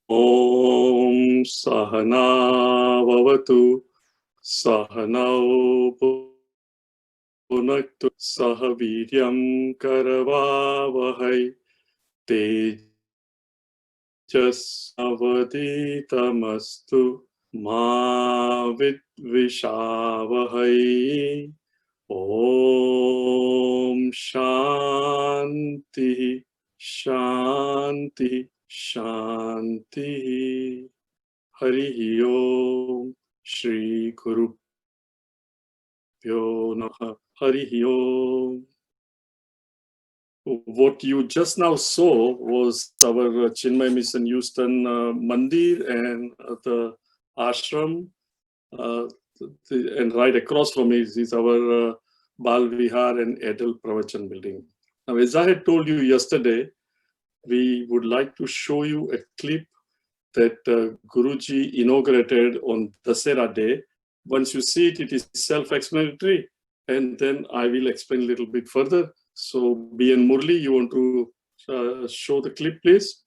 ॐ सहना भवतु सहनौ भुनक्तु सह वीर्यं करवावहै तेजस्विनावधीतमस्तु मा विद्विषावहै। ॐ शान्ति शान्ति शान्ति। हरि ओम श्री गुरुभ्यो नमः। हरि ओम। What you just now saw was our Chinmaya Mission Hiuston Mandir and the ashram, and right across from it is our Bal Vihar and Adult Pravachan building. Now, as I had told you yesterday, we would like to show you a clip that Guruji inaugurated on Dasera Day. Once you see it, it is self-explanatory, and then I will explain a little bit further. So, B.N. Murli, you want to show the clip, please?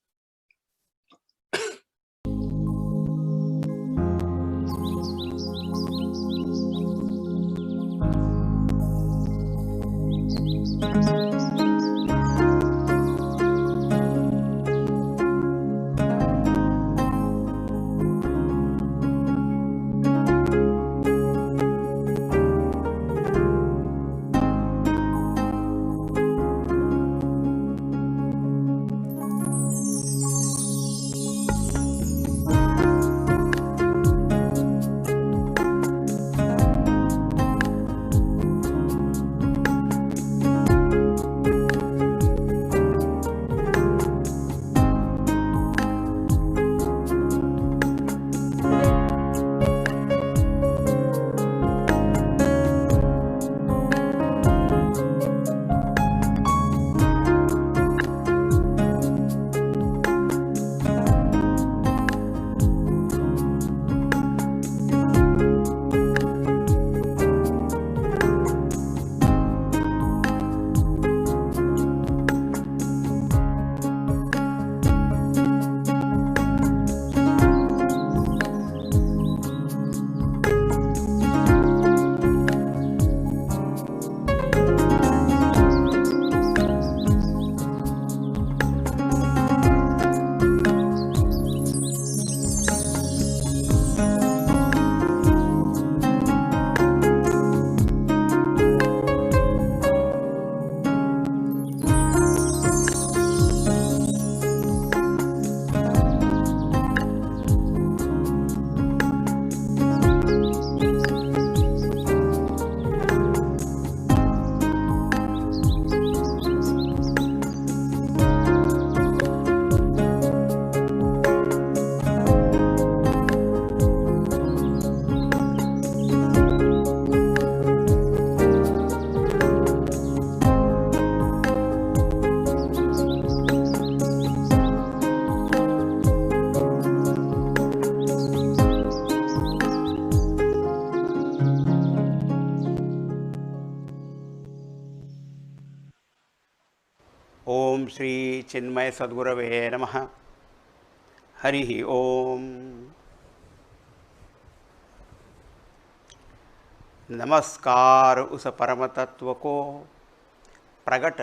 ओम श्री चिन्मय सद्गुरवे नमः। हरि ओम। नमस्कार उस परम तत्व को, प्रगट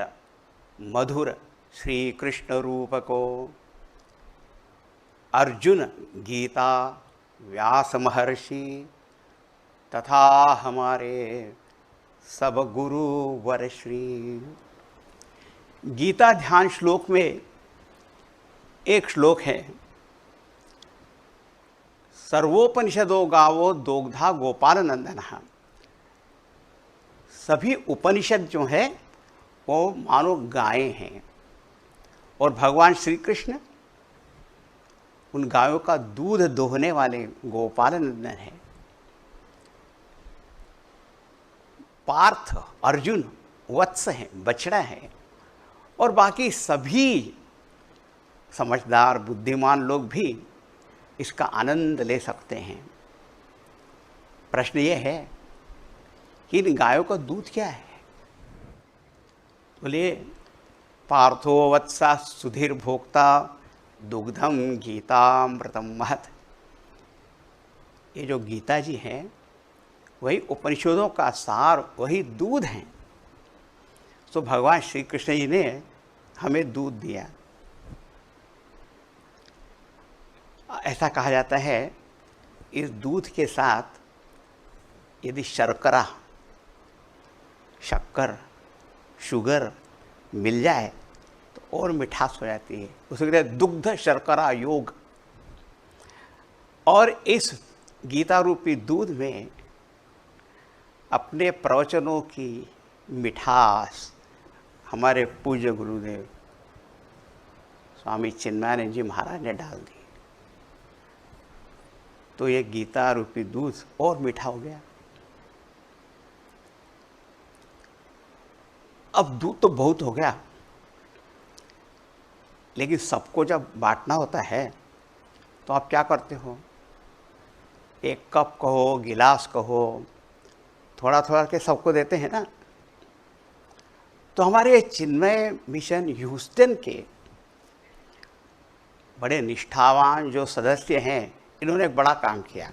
मधुर श्री कृष्ण रूप को। अर्जुन गीता व्यास महर्षि तथा हमारे सब गुरु वरश्री। गीता ध्यान श्लोक में एक श्लोक है, सर्वोपनिषदो गावो दोग्धा गोपाल नंदनः। सभी उपनिषद जो है वो मानो गायें हैं और भगवान श्री कृष्ण उन गायों का दूध दोहने वाले गोपाल नंदन है। पार्थ अर्जुन वत्स है, बछड़ा है, और बाकी सभी समझदार बुद्धिमान लोग भी इसका आनंद ले सकते हैं। प्रश्न ये है कि इन गायों का दूध क्या है? बोले पार्थो वत्सा सुधीर भोक्ता दुग्धम गीतामृतम महत। ये जो गीता जी हैं वही उपनिषदों का सार, वही दूध हैं। तो भगवान श्री कृष्ण जी ने हमें दूध दिया। ऐसा कहा जाता है इस दूध के साथ यदि शर्करा, शक्कर, शुगर मिल जाए तो और मिठास हो जाती है। उसे कहते हैं दुग्ध शर्करा योग। और इस गीता रूपी दूध में अपने प्रवचनों की मिठास हमारे पूज्य गुरुदेव स्वामी चिन्मयानंद जी महाराज ने डाल दी। तो ये गीता रूपी दूध और मीठा हो गया। अब दूध तो बहुत हो गया, लेकिन सबको जब बांटना होता है तो आप क्या करते हो? एक कप कहो, गिलास कहो, थोड़ा थोड़ा के सबको देते हैं ना। तो हमारे चिन्मय मिशन ह्यूस्टन के बड़े निष्ठावान जो सदस्य हैं, इन्होंने एक बड़ा काम किया।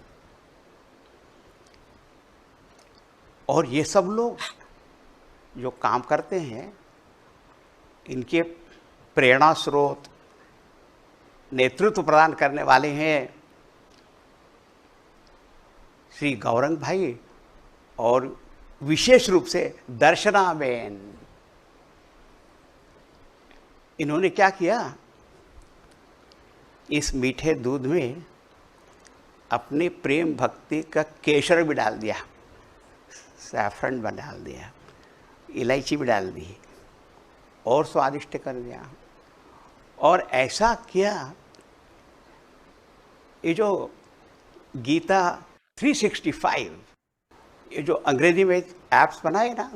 और ये सब लोग जो काम करते हैं, इनके प्रेरणा स्रोत, नेतृत्व प्रदान करने वाले हैं श्री गौरंग भाई और विशेष रूप से दर्शना बेन। इन्होंने क्या किया? इस मीठे दूध में अपनी प्रेम भक्ति का केसर भी डाल दिया, सैफरन भी डाल दिया, इलायची भी डाल दी और स्वादिष्ट कर दिया। और ऐसा किया, ये जो गीता 365, ये जो अंग्रेजी में ऐप्स बनाए ना,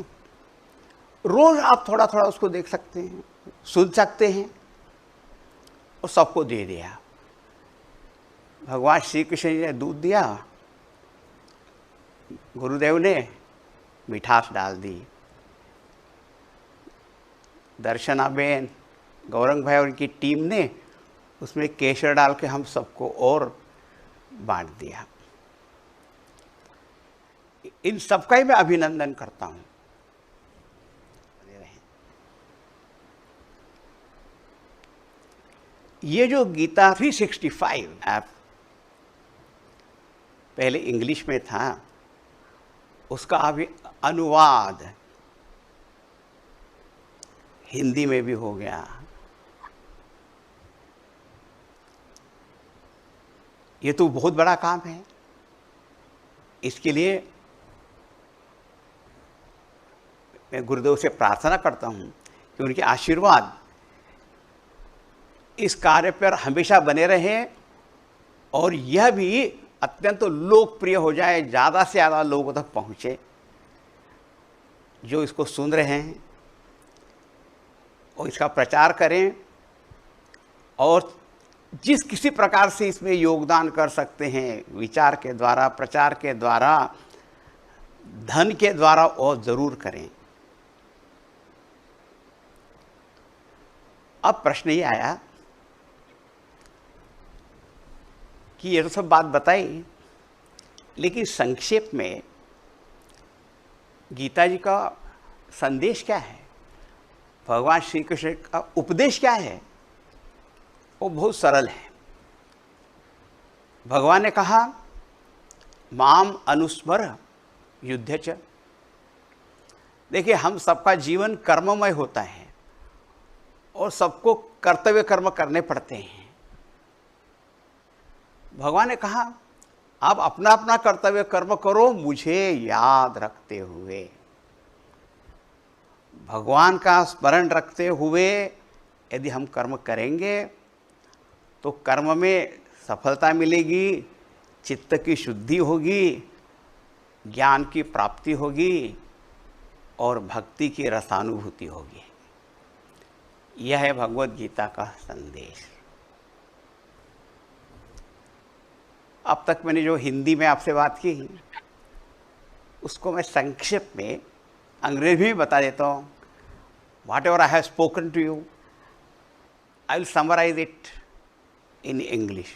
रोज आप थोड़ा थोड़ा उसको देख सकते हैं, सुन सकते हैं, और सबको दे दिया। भगवान श्री कृष्ण जी ने दूध दिया, गुरुदेव ने मिठास डाल दी, दर्शना बेन, गौरंग भाई और उनकी टीम ने उसमें केसर डाल के हम सबको और बांट दिया। इन सबका ही मैं अभिनंदन करता हूँ। ये जो गीता 365 ऐप पहले इंग्लिश में था, उसका अभी अनुवाद हिंदी में भी हो गया। ये तो बहुत बड़ा काम है। इसके लिए मैं गुरुदेव से प्रार्थना करता हूँ कि उनके आशीर्वाद इस कार्य पर हमेशा बने रहें और यह भी अत्यंत लोकप्रिय हो जाए, ज़्यादा से ज़्यादा लोगों तक पहुँचे जो इसको सुन रहे हैं, और इसका प्रचार करें। और जिस किसी प्रकार से इसमें योगदान कर सकते हैं, विचार के द्वारा, प्रचार के द्वारा, धन के द्वारा, और ज़रूर करें। अब प्रश्न ये आया कि ये तो सब बात बताई, लेकिन संक्षेप में गीता जी का संदेश क्या है, भगवान श्री कृष्ण का उपदेश क्या है? वो बहुत सरल है। भगवान ने कहा, माम अनुस्मर युद्ध च। देखिए, हम सबका जीवन कर्ममय होता है और सबको कर्तव्य कर्म करने पड़ते हैं। भगवान ने कहा, आप अपना अपना कर्तव्य कर्म करो, मुझे याद रखते हुए, भगवान का स्मरण रखते हुए यदि हम कर्म करेंगे तो कर्म में सफलता मिलेगी, चित्त की शुद्धि होगी, ज्ञान की प्राप्ति होगी और भक्ति की रसानुभूति होगी। यह है भगवद गीता का संदेश। अब तक मैंने जो हिंदी में आपसे बात की, उसको मैं संक्षेप में अंग्रेजी में बता देता हूँ। Whatever I have spoken to you, I will summarize it in English.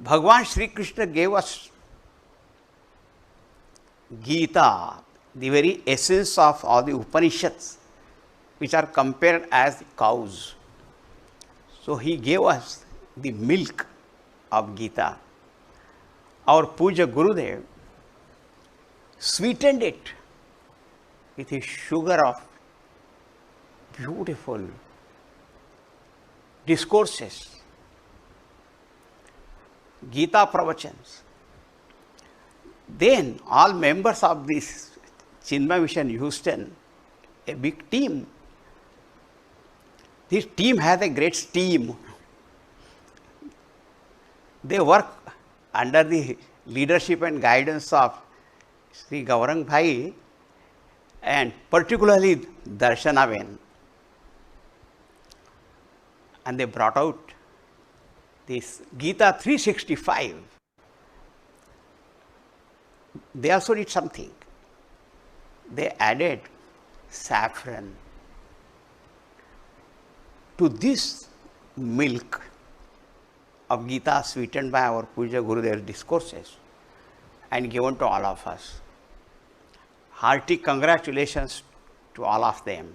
Bhagavan Sri Krishna gave us Gita, the very essence of all the Upanishads, which are compared as cows. So he gave us the milk of Gita. Our Puja Gurudev sweetened it with a sugar of beautiful discourses, Gita pravachans. Then all members of this Chinmaya Mission Hiuston, a big team. This team has a great steam. They work under the leadership and guidance of Sri Gaurang Bhai and particularly Darshanaben. And they brought out this Gita 365. They also did something. They added saffron to this milk of Gita sweetened by our Puja Gurudev's discourses and given to all of us. Hearty congratulations to all of them.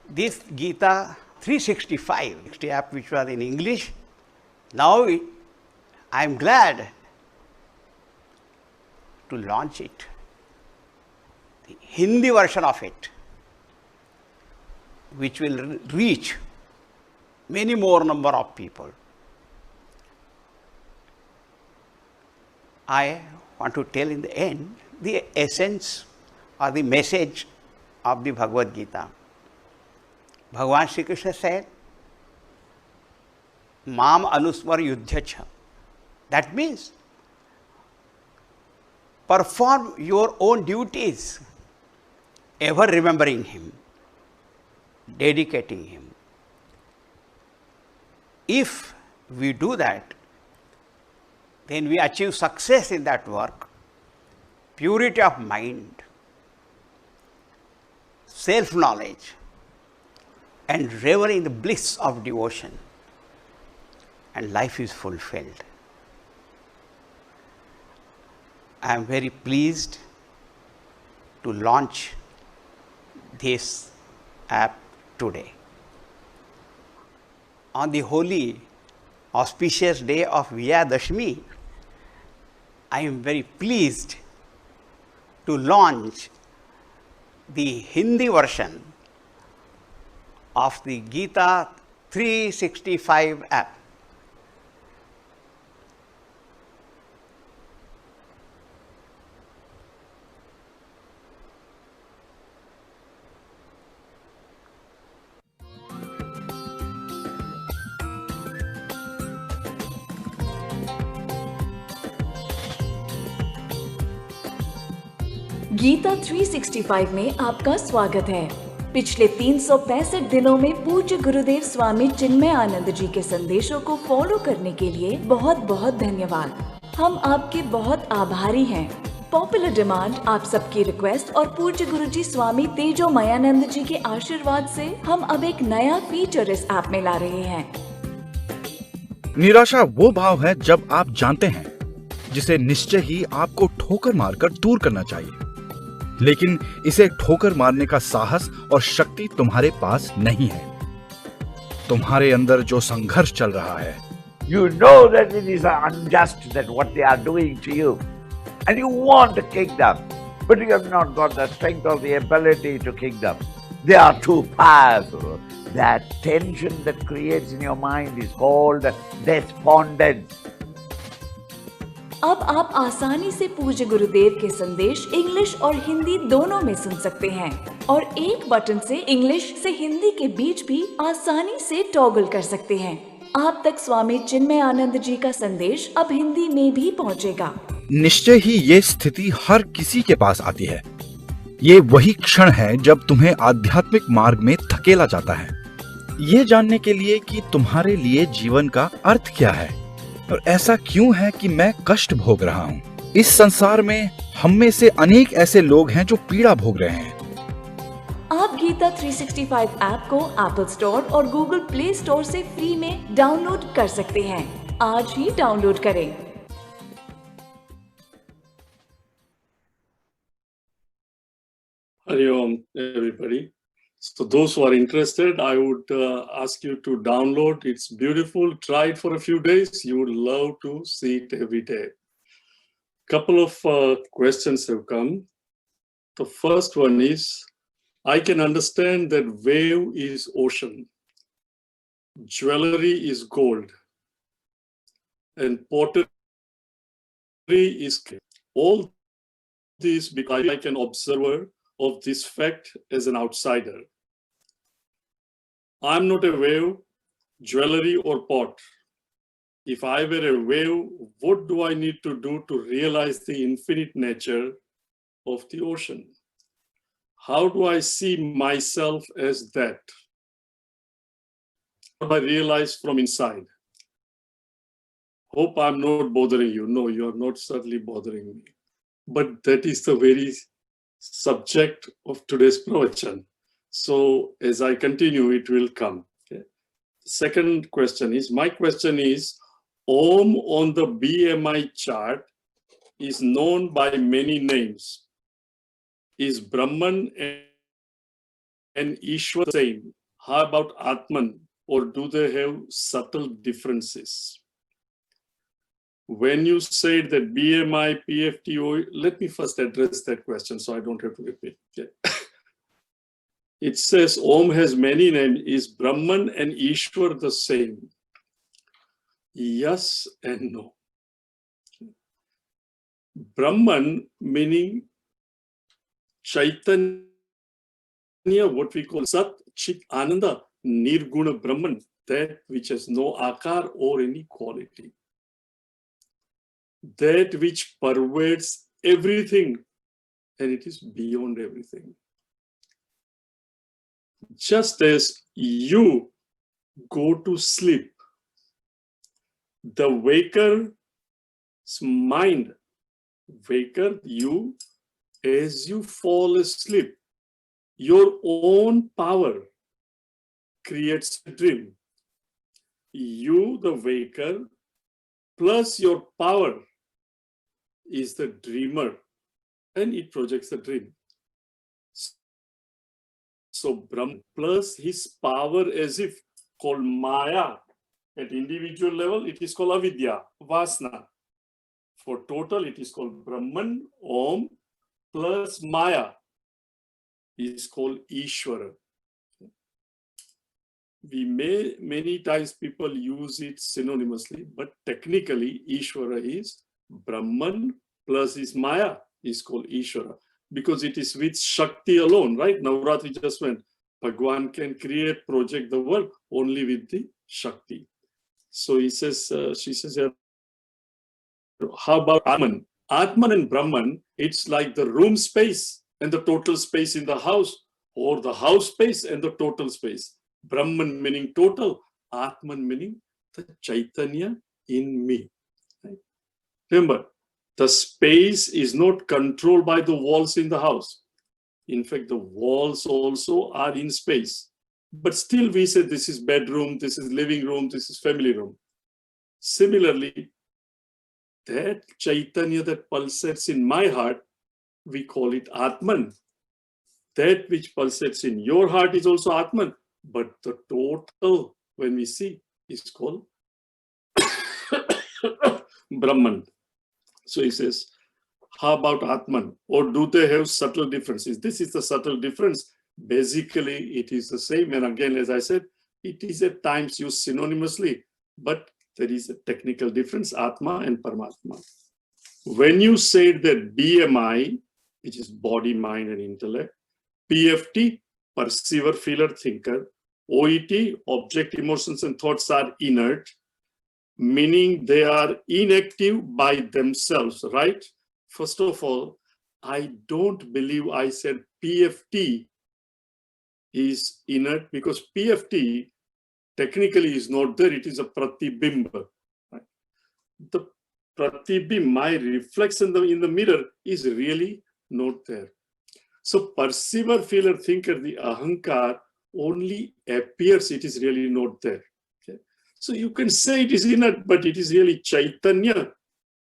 This Gita 365 app, which was in English, now I am glad to launch it, the Hindi version of it, which will reach many more number of people. I want to tell in the end the essence or the message of the Bhagavad-Gita. Bhagavan Shri Krishna said, Mam anusmar yudhyacha. That means perform your own duties, ever remembering Him, dedicating Him. If we do that, then we achieve success in that work, purity of mind, self-knowledge, and revel in the bliss of devotion, and life is fulfilled. I am very pleased to launch this app today. On the holy, auspicious day of Vijayadashmi, I am very pleased to launch the Hindi version of the Gita 365 app. Gita 365 में आपका स्वागत है। पिछले 365 दिनों में पूज्य गुरुदेव स्वामी चिन्मयानंद जी के संदेशों को फॉलो करने के लिए बहुत बहुत धन्यवाद। हम आपके बहुत आभारी हैं। पॉपुलर डिमांड, आप सबकी रिक्वेस्ट और पूज्य गुरुजी स्वामी तेजोमयानंद जी के आशीर्वाद से हम अब एक नया फीचर इस ऐप में ला रहे हैं। निराशा वो भाव है जब आप जानते हैं जिसे निश्चय ही आपको ठोकर मारकर दूर करना चाहिए, लेकिन इसे ठोकर मारने का साहस और शक्ति तुम्हारे पास नहीं है। तुम्हारे अंदर जो संघर्ष चल रहा है, You know that it is unjust that what they are doing to you, and you want to kick them, but you have not got the strength or the ability to kick them. They are too powerful. That tension that creates in your mind is called despondence. अब आप आसानी से पूज्य गुरुदेव के संदेश English और हिंदी दोनों में सुन सकते हैं और एक बटन से इंग्लिश से हिंदी के बीच भी आसानी से टॉगल कर सकते हैं। आप तक स्वामी चिन्मयानंद जी का संदेश अब हिंदी में भी पहुंचेगा। निश्चय ही ये स्थिति हर किसी के पास आती है। ये वही क्षण है जब तुम्हें आध्यात्मिक मार्ग में धकेला जाता है, ये जानने के लिए कि तुम्हारे लिए जीवन का अर्थ क्या है और ऐसा क्यों है कि मैं कष्ट भोग रहा हूँ। इस संसार में हम में से अनेक ऐसे लोग हैं जो पीड़ा भोग रहे हैं। आप गीता 365 ऐप को एप्पल स्टोर और गूगल प्ले स्टोर से फ्री में डाउनलोड कर सकते हैं। आज ही डाउनलोड करें। Hari Om, everybody. So those who are interested, I would ask you to download. It's beautiful. Try it for a few days. You would love to see it every day. Couple of questions have come. The first one is, I can understand that wave is ocean, jewelry is gold, and pottery is clay. All this because I am an observer of this fact as an outsider. I'm not a wave, jewelry, or pot. If I were a wave, what do I need to do to realize the infinite nature of the ocean? How do I see myself as that? How do I realize from inside? Hope I'm not bothering you. No, you're not certainly bothering me. But that is the very subject of today's pravachan. So as I continue, it will come. Okay. Second question is, my question is, Om on the BMI chart is known by many names. Is Brahman and Ishwar the same? How about Atman? Or do they have subtle differences? When you said that BMI, PFTO, let me first address that question so I don't have to repeat. Okay. It says Om has many names. Is Brahman and Ishwar the same? Yes and no. Brahman meaning Chaitanya, what we call Sat, Chit, Ananda, Nirguna Brahman, that which has no akar or any quality. That which pervades everything and it is beyond everything. Just as you go to sleep, the waker's mind, you, as you fall asleep, your own power creates a dream. You, the waker, plus your power is the dreamer, and it projects the dream. So Brahman plus his power as if called Maya. At individual level, it is called Avidya, Vasna. For total, it is called Brahman, Om, plus Maya is called Ishvara. Many times people use it synonymously, but technically Ishvara is Brahman plus his Maya is called Ishvara because it is with Shakti alone, right? Navratri just went. Bhagwan can create, project the world only with the Shakti. So he says, she says, how about Atman? Atman and Brahman, it's like the room space and the total space in the house, or the house space and the total space. Brahman meaning total, Atman meaning the Chaitanya in me. Right? Remember, the space is not controlled by the walls in the house. In fact, the walls also are in space. But still we say this is bedroom, this is living room, this is family room. Similarly, that Chaitanya that pulsates in my heart, we call it Atman. That which pulsates in your heart is also Atman. But the total, when we see, is called Brahman. So he says, how about Atman? Or do they have subtle differences? This is the subtle difference. Basically, it is the same. And again, as I said, it is at times used synonymously, but there is a technical difference, Atma and Paramatma. When you said that BMI, which is body, mind, and intellect, PFT, perceiver, feeler, thinker, OET, object, emotions, and thoughts are inert, meaning they are inactive by themselves, right? First of all, I don't believe I said PFT is inert because PFT technically is not there. It is a pratibimba. Right? The pratibimba, my reflection in the mirror, is really not there. So perceiver, feeler, thinker, the ahankar only appears, it is really not there. Okay? So you can say it is inert, but it is really chaitanya.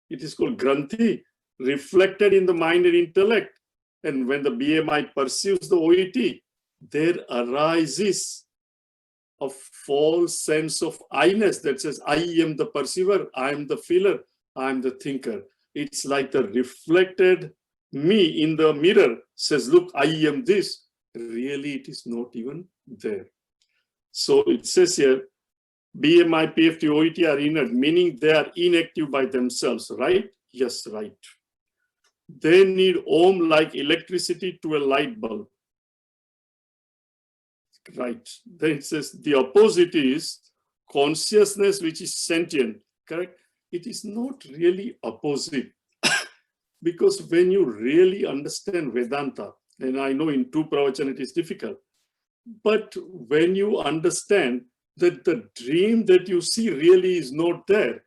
It is called granthi, reflected in the mind and intellect. And when the BMI perceives the OET, there arises a false sense of I-ness that says, I am the perceiver, I am the feeler, I am the thinker. It's like the reflected me in the mirror says, look, I am this. Really, it is not even there. So it says here, BMI, PFT, OET are inert, meaning they are inactive by themselves, right? Yes, right. They need Om like electricity to a light bulb. Right. Then it says the opposite is consciousness, which is sentient, correct? It is not really opposite. Because when you really understand Vedanta, and I know in two pravachan it is difficult, but when you understand that the dream that you see really is not there,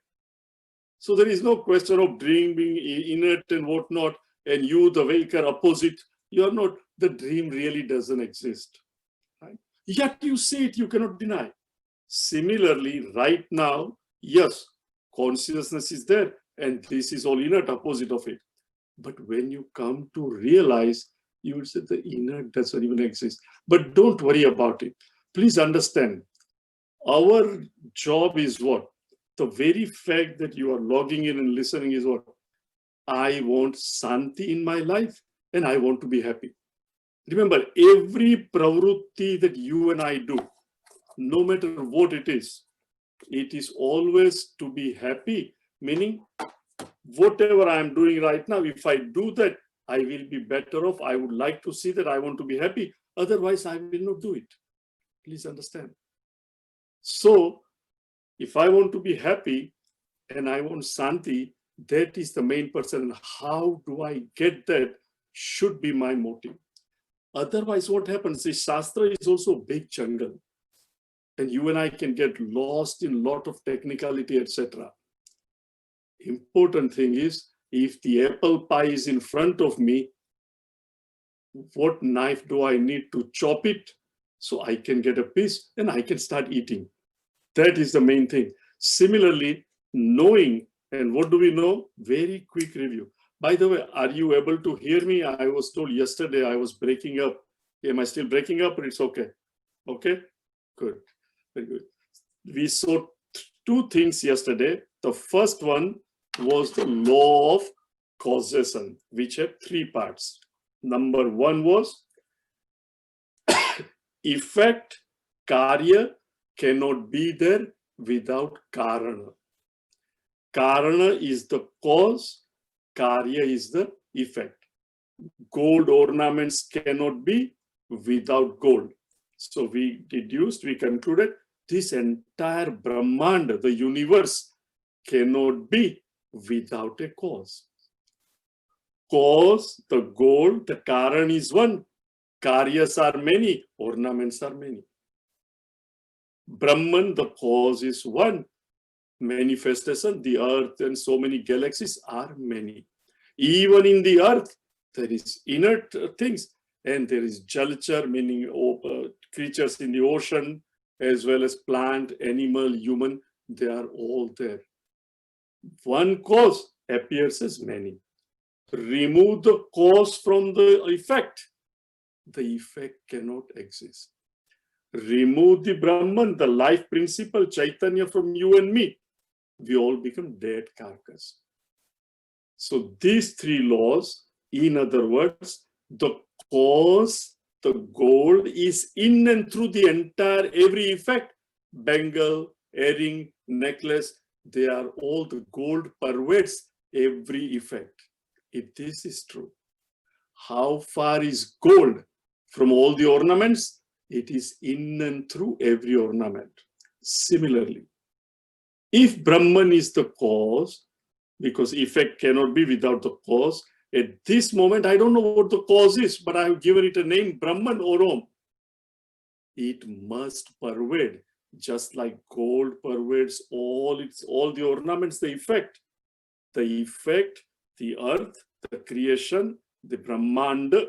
so there is no question of dream being inert and whatnot, and you, the waker, opposite, you are not, the dream really doesn't exist. Right? Yet you see it, you cannot deny. Similarly, right now, yes, consciousness is there, and this is all inert, opposite of it. But when you come to realize, you would say the inert doesn't even exist. But don't worry about it. Please understand, our job is what? The very fact that you are logging in and listening is what? I want Santi in my life and I want to be happy. Remember, every pravrutti that you and I do, no matter what it is always to be happy, meaning whatever I am doing right now, if I do that, I will be better off. I would like to see that I want to be happy. Otherwise, I will not do it. Please understand. So, if I want to be happy and I want Santi, that is the main person. How do I get that should be my motive. Otherwise, what happens is Shastra is also a big jungle. And you and I can get lost in a lot of technicality, etc. Important thing is, if the apple pie is in front of me, what knife do I need to chop it so I can get a piece and I can start eating? That is the main thing. Similarly, knowing, and what do we know? Very quick review. By the way, are you able to hear me? I was told yesterday I was breaking up. Am I still breaking up or it's okay? Okay, good, very good. We saw two things yesterday. The first one was the law of causation, which had three parts. Number one was effect, karya, cannot be there without karana. Karana is the cause, karya is the effect. Gold ornaments cannot be without gold. So we deduced, we concluded this entire Brahmanda, the universe, cannot be without a cause. Cause, the gold, the Karan is one. Karyas are many, ornaments are many. Brahman, the cause is one. Manifestation, the earth and so many galaxies are many. Even in the earth, there is inert things, and there is jalchar, meaning creatures in the ocean, as well as plant, animal, human, they are all there. One cause appears as many. Remove the cause from the effect cannot exist. Remove the Brahman, the life principle, Chaitanya from you and me, we all become dead carcass. So these three laws, in other words, the cause, the gold is in and through the entire, every effect, bangle, earring, necklace, they are all, the gold pervades every effect. If this is true, how far is gold from all the ornaments? It is in and through every ornament. Similarly, if Brahman is the cause, because effect cannot be without the cause, at this moment, I don't know what the cause is, but I have given it a name, Brahman or Om. It must pervade, just like gold pervades all the ornaments, the effect, the earth, the creation, the Brahmanda,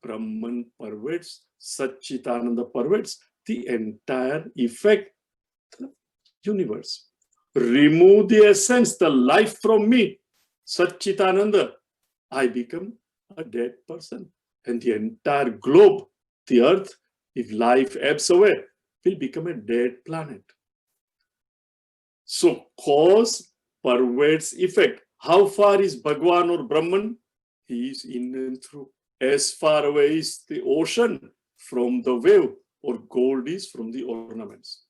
Brahman pervades, Satchitananda pervades the entire effect, the universe. Remove the essence, the life from me, Satchitananda, I become a dead person. And the entire globe, the earth, if life ebbs away, will become a dead planet. So cause pervades effect. How far is Bhagwan or Brahman? He is in and through. As far away is the ocean from the wave, or gold is from the ornaments.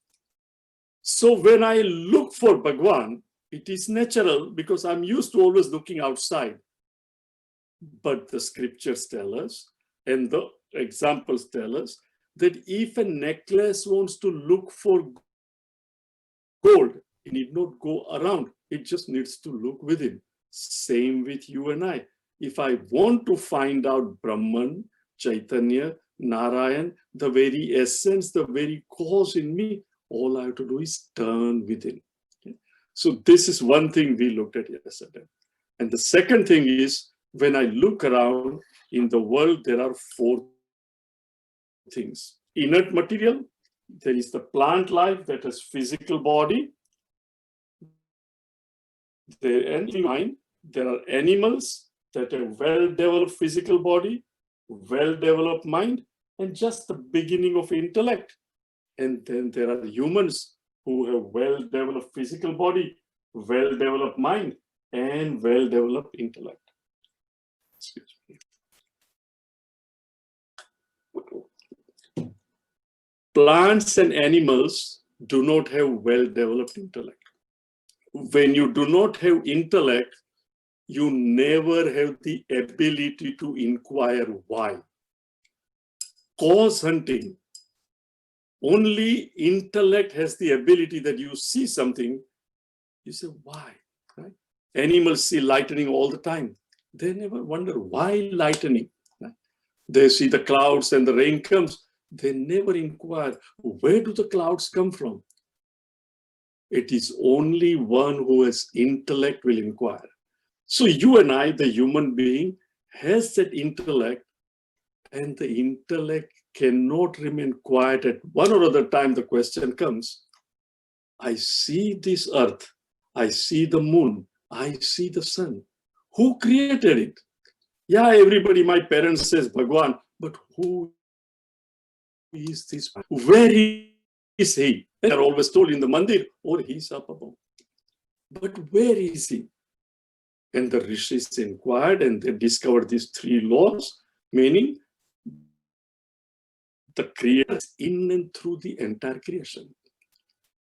So when I look for Bhagwan, it is natural because I'm used to always looking outside. But the scriptures tell us, and the examples tell us, that if a necklace wants to look for gold, it need not go around. It just needs to look within. Same with you and I. If I want to find out Brahman, Chaitanya, Narayan, the very essence, the very cause in me, all I have to do is turn within. Okay? So this is one thing we looked at yesterday. And the second thing is, when I look around in the world, there are four things. Inert material, there is the plant life that has physical body. There are animals that have well-developed physical body, well-developed mind, and just the beginning of intellect. And then there are humans who have well-developed physical body, well-developed mind, and well-developed intellect. Excuse me. Plants and animals do not have well-developed intellect. When you do not have intellect, you never have the ability to inquire why. Cause hunting, only intellect has the ability that you see something, you say, why? Right? Animals see lightning all the time. They never wonder why lightning. Right? They see the clouds and the rain comes. They never inquire, where do the clouds come from? It is only one who has intellect will inquire. So you and I, the human being, has that intellect, and the intellect cannot remain quiet. At one or other time, the question comes, I see this earth, I see the moon, I see the sun. Who created it? Yeah, everybody, my parents says Bhagwan, but who is this? Where is he? They are always told in the mandir, or he's up above. But where is he? And the rishis inquired and they discovered these three laws, meaning the creator is in and through the entire creation.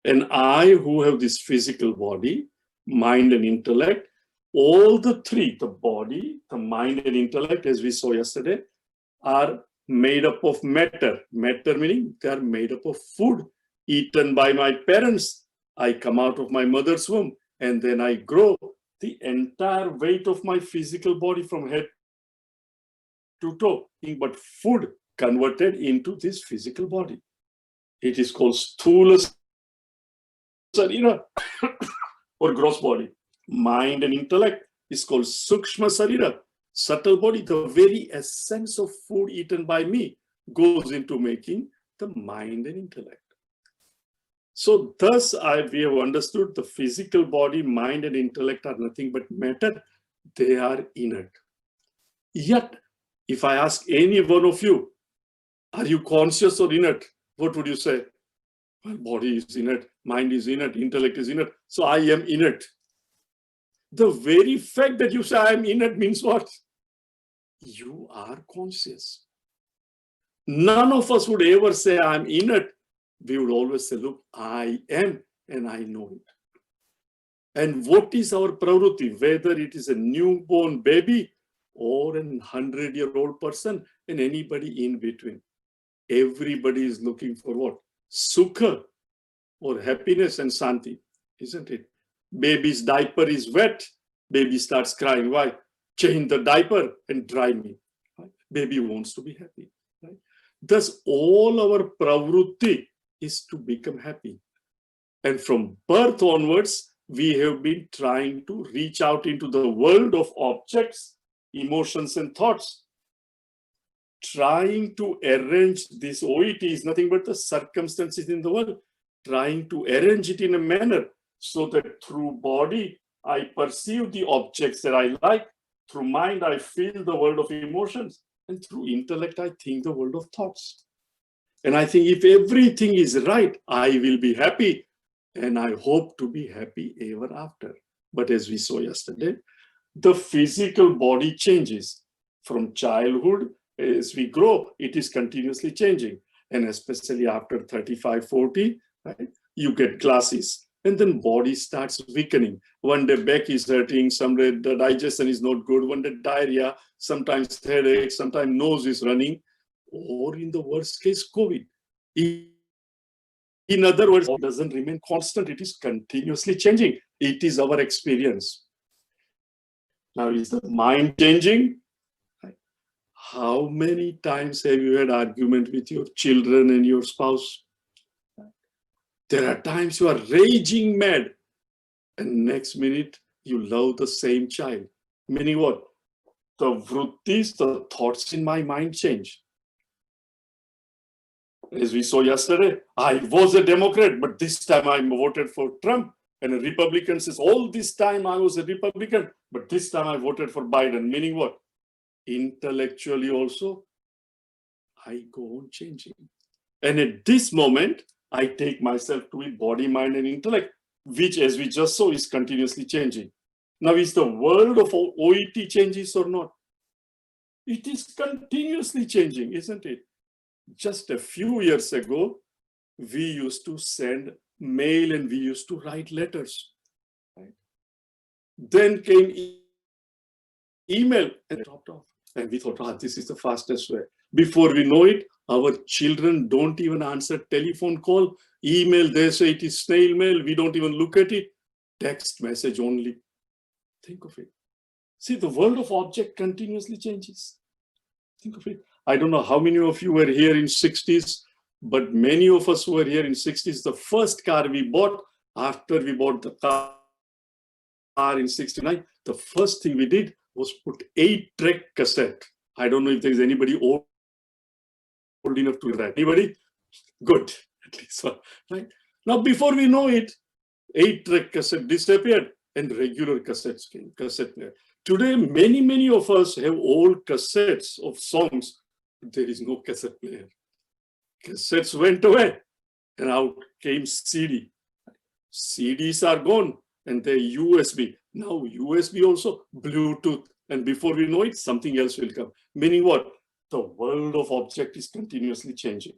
And I, who have this physical body, mind and intellect, all the three, the body, the mind and intellect, as we saw yesterday, are made up of matter. Matter meaning they are made up of food eaten by my parents. I come out of my mother's womb and then I grow. The entire weight of my physical body from head to toe, but food converted into this physical body. It is called sthula sarira or gross body. Mind and intellect is called sukshma sarira, subtle body. The very essence of food eaten by me goes into making the mind and intellect. So thus we have understood the physical body, mind and intellect are nothing but matter. They are inert. Yet, if I ask any one of you, are you conscious or inert? What would you say? Well, body is inert, mind is inert, intellect is inert. So I am inert. The very fact that you say I am inert means what? You are conscious. None of us would ever say I am inert. We would always say, look, I am and I know it. And what is our pravrutti? Whether it is a newborn baby or a 100-year-old person and anybody in between. Everybody is looking for what? Sukha or happiness and santi, isn't it? Baby's diaper is wet. Baby starts crying. Why? Change the diaper and dry me. Right? Baby wants to be happy. Right? Thus, all our pravrutti is to become happy. And from birth onwards, we have been trying to reach out into the world of objects, emotions, and thoughts. trying to arrange this OET is nothing but the circumstances in the world, trying to arrange it in a manner so that through body, I perceive the objects that I like, through mind, I feel the world of emotions, and through intellect, I think the world of thoughts. And I think if everything is right, I will be happy, and I hope to be happy ever after. But as we saw yesterday, the physical body changes. From childhood, as we grow, it is continuously changing. And especially after 35, 40, right, you get glasses. And then body starts weakening. One day back is hurting, some day the digestion is not good, one day diarrhea, sometimes headache, sometimes nose is running, or in the worst case, COVID. In other words, it doesn't remain constant, it is continuously changing. It is our experience. Now, is the mind changing? How many times have you had argument with your children and your spouse? There are times you are raging mad, and next minute you love the same child. Meaning what? The vrittis, the thoughts in my mind change. As we saw yesterday, I was a Democrat, but this time I voted for Trump. And a Republican says, all this time I was a Republican, but this time I voted for Biden. Meaning what? Intellectually also, I go on changing. And at this moment, I take myself to be body, mind, and intellect, which, as we just saw, is continuously changing. Now, is the world of OET changes or not? It is continuously changing, isn't it? Just a few years ago, we used to send mail and we used to write letters. Right? Then came email and dropped off. And we thought, this is the fastest way. Before we know it, our children don't even answer telephone call, email, they say it is snail mail, we don't even look at it, text message only. Think of it. See, the world of object continuously changes. Think of it. I don't know how many of you were here in 60s, but many of us were here in 60s. The first car we bought, after we bought the car in 69, the first thing we did was put 8-track cassette. I don't know if there is anybody old enough to do that. Anybody? Good. At least one. Right? Now, before we know it, 8-track cassette disappeared and regular cassettes came, cassette player. Today, many of us have old cassettes of songs. There is no cassette player. Cassettes went away and out came CD. CDs are gone and they're USB. Now USB also, Bluetooth. And before we know it, something else will come. Meaning what? The world of object is continuously changing.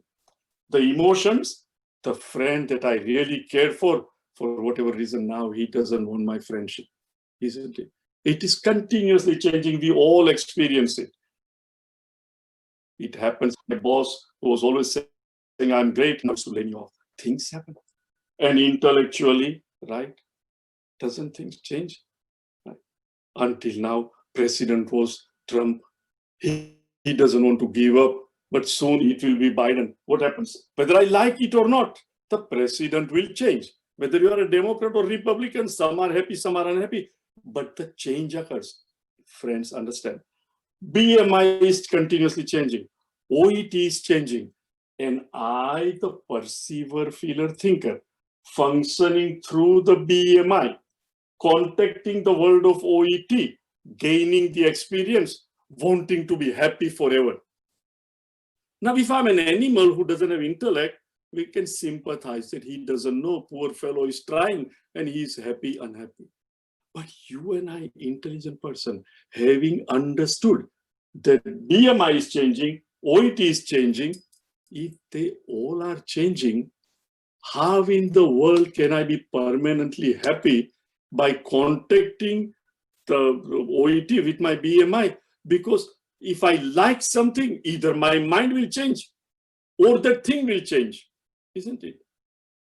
The emotions, the friend that I really cared for whatever reason, now he doesn't want my friendship, isn't it? It is continuously changing. We all experience it. It happens. My boss who was always saying, I'm great, now to lay me off. Things happen. And intellectually, right? Doesn't things change? Right? Until now, President was Trump. He doesn't want to give up, but soon it will be Biden. What happens? Whether I like it or not, the president will change. Whether you are a Democrat or Republican, some are happy, some are unhappy, but the change occurs. Friends, understand. BMI is continuously changing. OET is changing. And I, the perceiver, feeler, thinker, functioning through the BMI, contacting the world of OET, gaining the experience, wanting to be happy forever. Now, if I'm an animal who doesn't have intellect, we can sympathize that he doesn't know, poor fellow is trying and he's happy, unhappy. But you and I, intelligent person, having understood that BMI is changing, OET is changing, if they all are changing, how in the world can I be permanently happy by contacting the OET with my BMI? Because if I like something, either my mind will change or that thing will change, isn't it?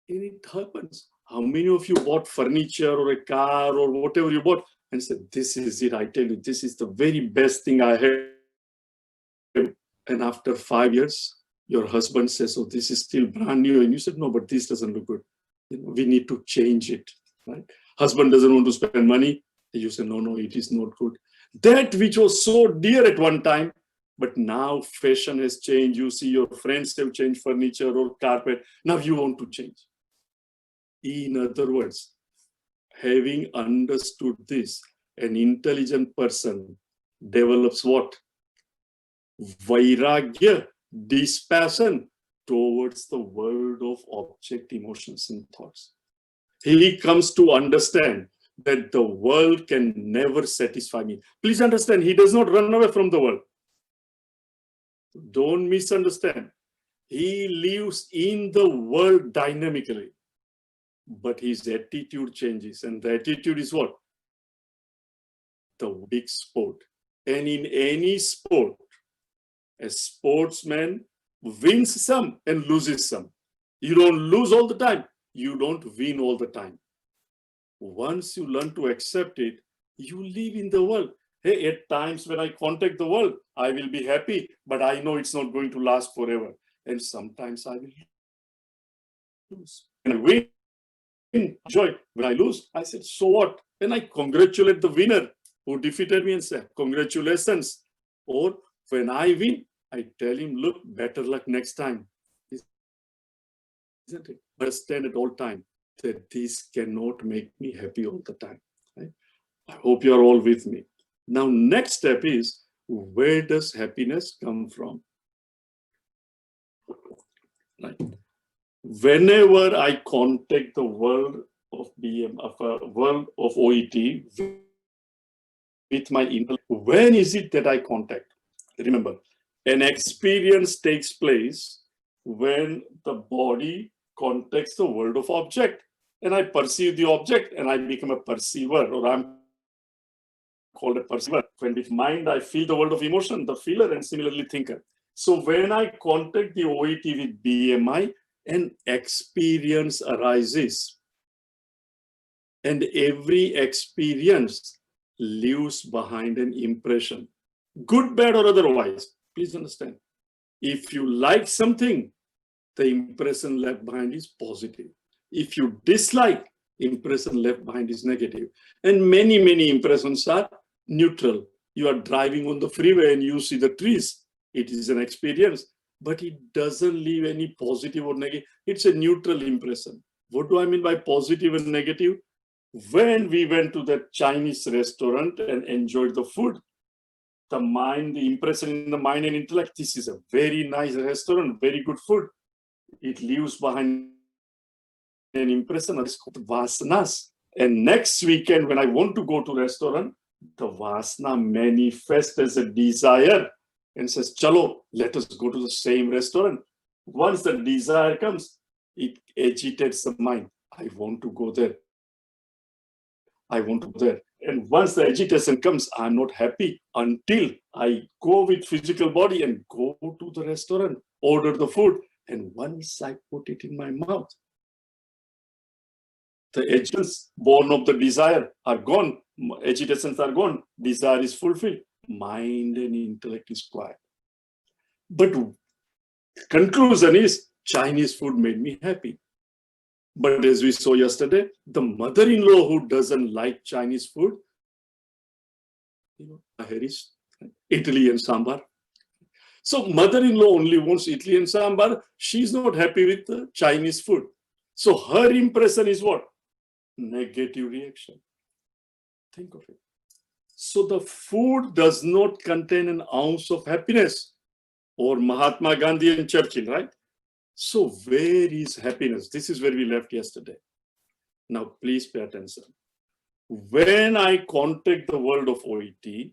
And it happens. How many of you bought furniture or a car or whatever you bought and said, this is it, I tell you, this is the very best thing I have. And after 5 years, your husband says, oh, this is still brand new. And you said, no, but this doesn't look good. We need to change it, right? Husband doesn't want to spend money. You say, no, it is not good. That which was so dear at one time, But now fashion has changed. You see your friends have changed furniture or carpet. Now you want to change. In other words, having understood this, an intelligent person develops what? Vairagya, dispassion towards the world of object, emotions, and thoughts. He comes to understand that the world can never satisfy me. Please understand, he does not run away from the world. Don't misunderstand. He lives in the world dynamically, but his attitude changes. And the attitude is what? The big sport. And in any sport, a sportsman wins some and loses some. You don't lose all the time. You don't win all the time. Once you learn to accept it, you live in the world. Hey, at times when I contact the world, I will be happy, but I know it's not going to last forever. And sometimes I will lose. And I win, joy. When I lose, I said, so what? Then I congratulate the winner who defeated me and say, congratulations. Or when I win, I tell him, look, better luck next time. Isn't it? Understand at all time that this cannot make me happy all the time. Right? I hope you are all with me. Now, next step is, where does happiness come from? Right. Whenever I contact the world of world of OET with my intellect, when is it that I contact? Remember, an experience takes place when the body contacts the world of object, and I perceive the object and I become a perceiver, or I'm called a perceiver. When with mind I feel the world of emotion, the feeler, and similarly thinker. So when I contact the OET with BMI, an experience arises, and every experience leaves behind an impression, good, bad, or otherwise. Please understand, if you like something, the impression left behind is positive. If you dislike, impression left behind is negative. And many, many impressions are neutral. You are driving on the freeway and you see the trees. It is an experience, but it doesn't leave any positive or negative. It's a neutral impression. What do I mean by positive and negative? When we went to that Chinese restaurant and enjoyed the food, the impression in the mind and intellect, this is a very nice restaurant, very good food. It leaves behind an impression that is called vasanas. And next weekend, when I want to go to restaurant, the vasana manifests as a desire and says, chalo, let us go to the same restaurant. Once the desire comes, it agitates the mind. I want to go there. I want to go there. And once the agitation comes, I'm not happy until I go with physical body and go to the restaurant, order the food. And once I put it in my mouth, the agents born of the desire are gone. Agitations are gone. Desire is fulfilled. Mind and intellect is quiet. But conclusion is, Chinese food made me happy. But as we saw yesterday, the mother-in-law who doesn't like Chinese food, here is Italy and sambar. So mother-in-law only wants Italy and sambar. She's not happy with the Chinese food. So her impression is what? Negative reaction. Think of it. So the food does not contain an ounce of happiness, or Mahatma Gandhi and Churchill, right? So where is happiness? This is where we left yesterday. Now please pay attention. When I contact the world of OET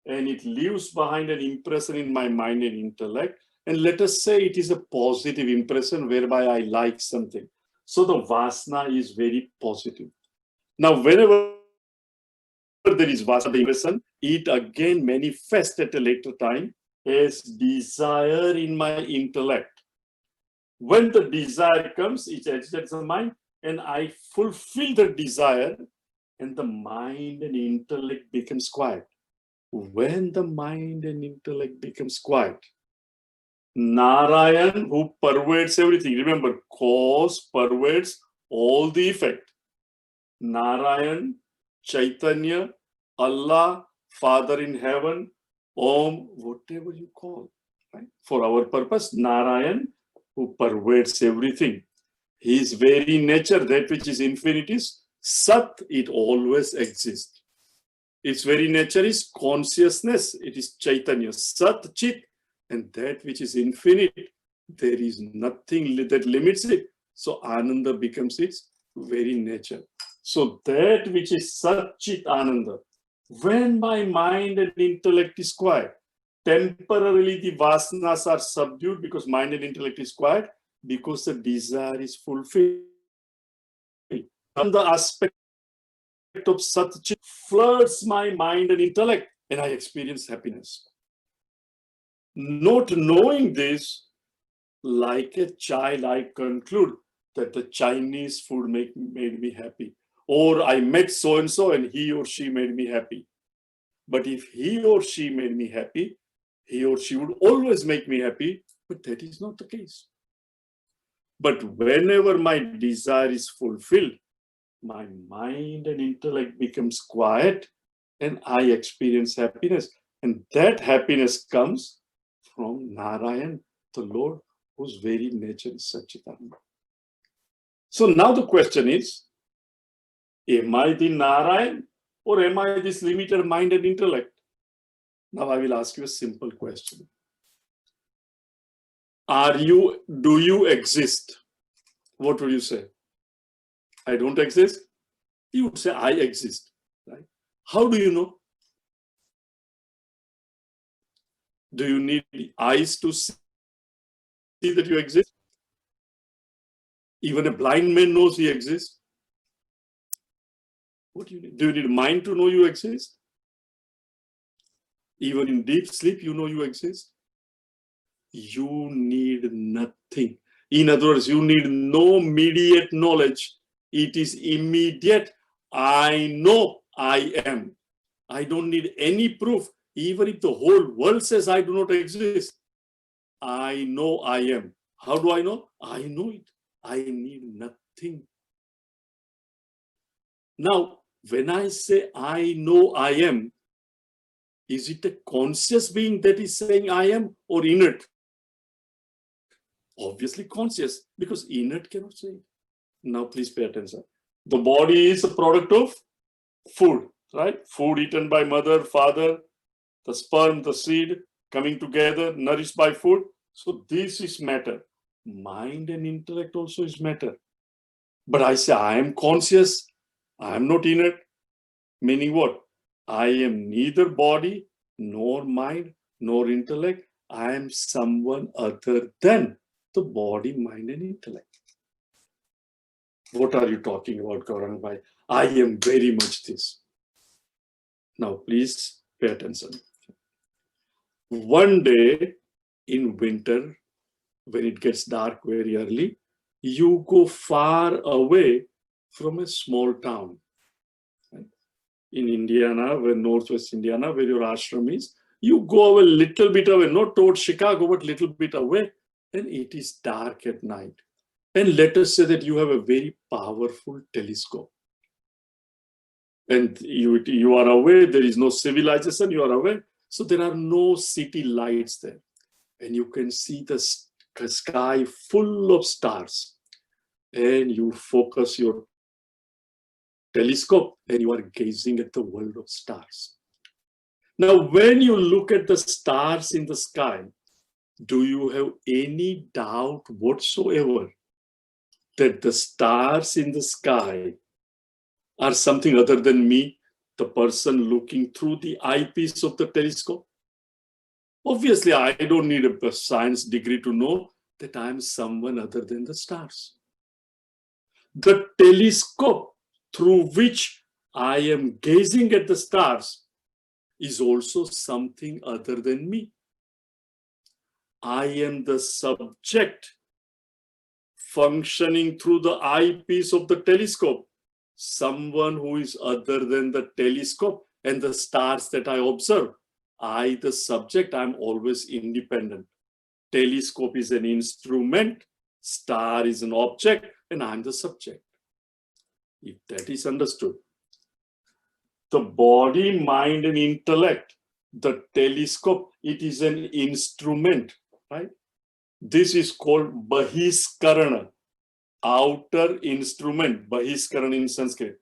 and it leaves behind an impression in my mind and intellect, and let us say it is a positive impression whereby I like something. So the vasana is very positive. Now whenever there is vasana impression, it again manifests at a later time as desire in my intellect. When the desire comes, it agitates the mind, and I fulfill the desire, and the mind and intellect becomes quiet. When the mind and intellect becomes quiet, Narayan, who pervades everything, remember, cause pervades all the effect. Narayan, Chaitanya, Allah, Father in heaven, Om, whatever you call, right? For our purpose, Narayan, who pervades everything. His very nature, that which is infinite, is Sat, it always exists. Its very nature is consciousness, it is Chaitanya, Sat, Chit, and that which is infinite, there is nothing that limits it. So Ananda becomes its very nature. So that which is Sat, Chit, Ananda, when my mind and intellect is quiet, temporarily the vasanas are subdued because mind and intellect is quiet, because the desire is fulfilled. And the aspect of Sat Chit floods my mind and intellect, and I experience happiness. Not knowing this, like a child, I conclude that the Chinese food made me happy. Or I met so-and-so and he or she made me happy. But if he or she made me happy, he or she would always make me happy, but that is not the case. But whenever my desire is fulfilled, my mind and intellect becomes quiet and I experience happiness. And that happiness comes from Narayan, the Lord, whose very nature is Satchitananda. So now the question is, am I the Narayan or am I this limited mind and intellect? Now I will ask you a simple question. Do you exist? What would you say? I don't exist? You would say, I exist, right? How do you know? Do you need eyes to see that you exist? Even a blind man knows he exists. What do you need? Do you need mind to know you exist? Even in deep sleep, you know you exist. You need nothing. In other words, you need no immediate knowledge. It is immediate. I know I am. I don't need any proof. Even if the whole world says I do not exist, I know I am. How do I know? I know it. I need nothing. Now, when I say I know I am, is it a conscious being that is saying I am or inert? Obviously conscious, because inert cannot say it. Now please pay attention. The body is a product of food, right? Food eaten by mother, father, the sperm, the seed coming together, nourished by food. So this is matter. Mind and intellect also is matter. But I say I am conscious, I am not inert. Meaning what? I am neither body, nor mind, nor intellect. I am someone other than the body, mind, and intellect. What are you talking about, Gaurang Bhai? I am very much this. Now, please pay attention. One day in winter, when it gets dark very early, you go far away from a small town. In Indiana, where Northwest Indiana, where your ashram is, you go a little bit away, not towards Chicago, but little bit away, and it is dark at night. And let us say that you have a very powerful telescope. And you are away, there is no civilization, you are away. So there are no city lights there. And you can see the sky full of stars. And you focus your telescope and you are gazing at the world of stars. Now, when you look at the stars in the sky, do you have any doubt whatsoever that the stars in the sky are something other than me, the person looking through the eyepiece of the telescope? Obviously, I don't need a science degree to know that I am someone other than the stars. The telescope through which I am gazing at the stars is also something other than me. I am the subject functioning through the eyepiece of the telescope, someone who is other than the telescope and the stars that I observe. I, the subject, I'm always independent. Telescope is an instrument, star is an object, and I'm the subject. If that is understood, the body, mind, and intellect The telescope, it is an instrument, right? This is called Bahiskarana, outer instrument, Bahiskarana in Sanskrit.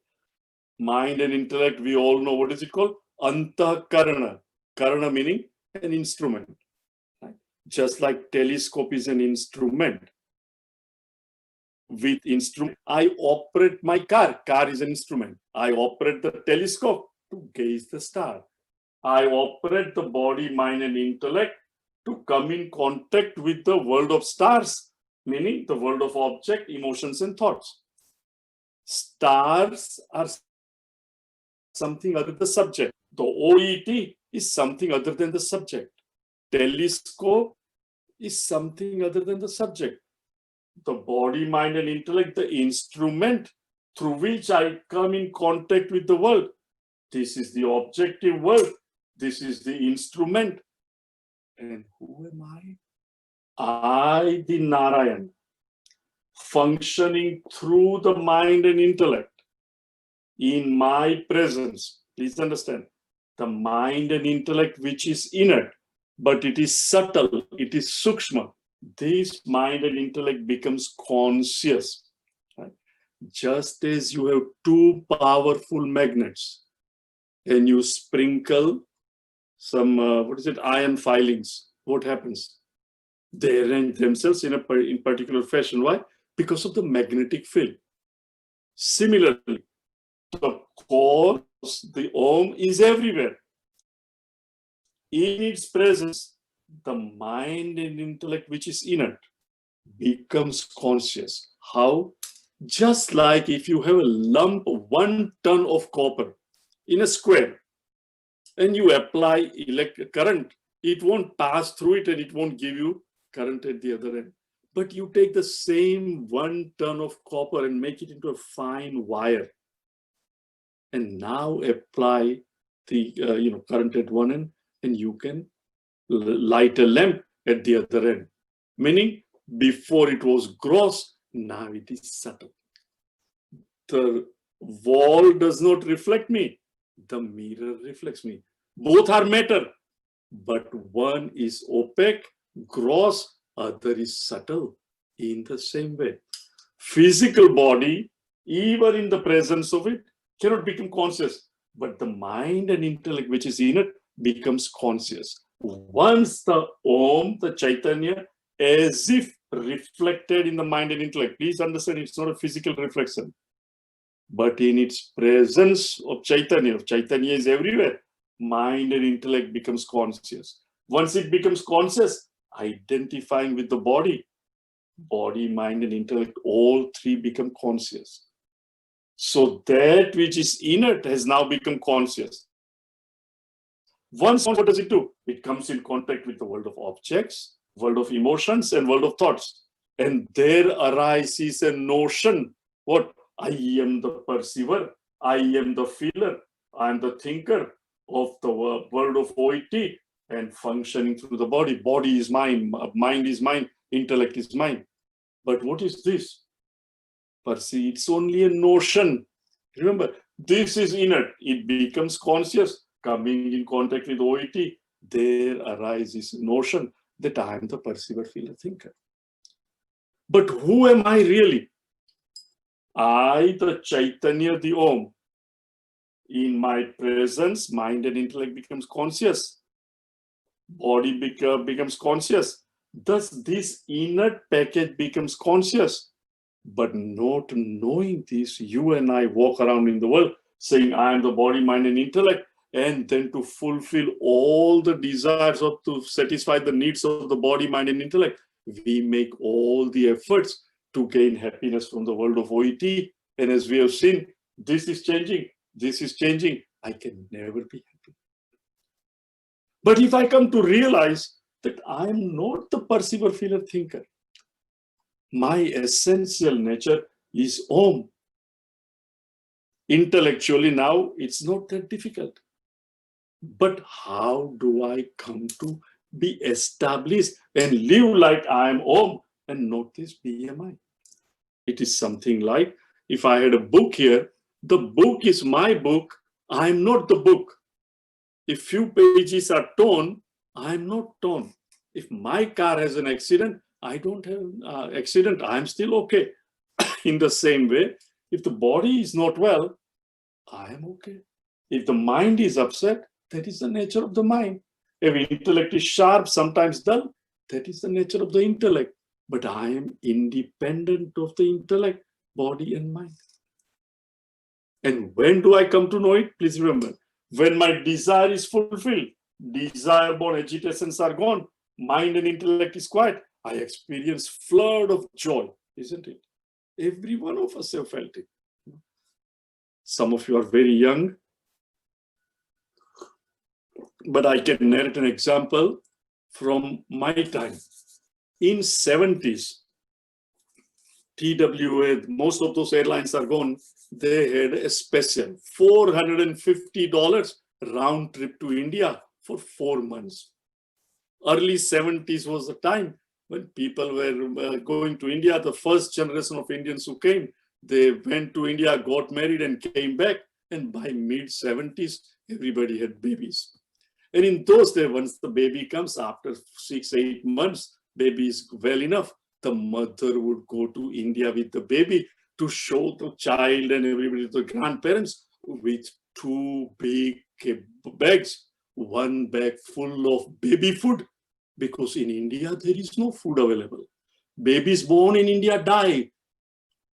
Mind and intellect, we all know what is it called? Antakarana. Karana meaning an instrument. Right? Just like telescope is an instrument. With instrument, I operate my car. Car is an instrument. I operate the telescope to gaze the star. I operate the body, mind, and intellect to come in contact with the world of stars, meaning the world of object, emotions, and thoughts. Stars are something other than the subject. The OET is something other than the subject. Telescope is something other than the subject. The body, mind, and intellect, the instrument through which I come in contact with the world. This is the objective world. This is the instrument. And who am I? I, the Narayan, functioning through the mind and intellect in my presence. Please understand, the mind and intellect which is inert, but it is subtle, it is sukshma. This mind and intellect becomes conscious. Right? Just as you have two powerful magnets and you sprinkle some, iron filings, what happens? They arrange themselves in particular fashion. Why? Because of the magnetic field. Similarly, the cause, the Om, is everywhere. In its presence, the mind and intellect which is inert becomes conscious. How? Just like if you have a lump, 1 ton of copper in a square, and you apply electric current, it won't pass through it and it won't give you current at the other end. But you take the same 1 ton of copper and make it into a fine wire, and now apply the current at one end, and you can light a lamp at the other end. Meaning, before it was gross, now it is subtle. The wall does not reflect me. The mirror reflects me. Both are matter, but one is opaque, gross, other is subtle. In the same way, physical body, even in the presence of it, cannot become conscious, but the mind and intellect which is in it becomes conscious. Once the Om, the Chaitanya, as if reflected in the mind and intellect, please understand, it's not a physical reflection, but in its presence of Chaitanya is everywhere, mind and intellect becomes conscious. Once it becomes conscious, identifying with the body, mind, and intellect, all three become conscious. So that which is inert has now become conscious. Once, what does it do? It comes in contact with the world of objects, world of emotions, and world of thoughts. And there arises a notion, what? I am the perceiver, I am the feeler, I am the thinker of the world of OET and functioning through the body. Body is mine, mind is mine, intellect is mine. But what is this? Perceive, it's only a notion. Remember, this is inert. It becomes conscious, coming in contact with OET. There arises notion that I am the perceiver, feeler, thinker. But who am I really? I, the Chaitanya, the Om. In my presence, mind and intellect becomes conscious. Body becomes conscious. Thus, this inert package becomes conscious. But not knowing this, you and I walk around in the world saying, I am the body, mind, and intellect. And then to fulfill all the desires of, to satisfy the needs of the body, mind, and intellect, we make all the efforts to gain happiness from the world of OET. And as we have seen, this is changing. This is changing. I can never be happy. But if I come to realize that I am not the perceiver, feeler, thinker, my essential nature is Om. Intellectually now, it's not that difficult. But how do I come to be established and live like I am Om and not this BMI? It is something like, if I had a book here, the book is my book, I am not the book. If few pages are torn, I am not torn. If my car has an accident, I don't have an accident, I am still okay. In the same way, if the body is not well, I am okay. If the mind is upset, that is the nature of the mind. If intellect is sharp, sometimes dull, that is the nature of the intellect. But I am independent of the intellect, body and mind. And when do I come to know it? Please remember, when my desire is fulfilled, desire-born agitations are gone, mind and intellect is quiet, I experience flood of joy, isn't it? Every one of us have felt it. Some of you are very young, but I can narrate an example from my time. In 70s, TWA, most of those airlines are gone. They had a special $450 round trip to India for 4 months. Early 70s was the time when people were going to India. The first generation of Indians who came, they went to India, got married and came back. And by mid 70s, everybody had babies. And in those days, once the baby comes, after 6-8 months, baby is well enough, the mother would go to India with the baby to show the child and everybody, the grandparents, with 2 big bags, 1 bag full of baby food, because in India, there is no food available. Babies born in India die.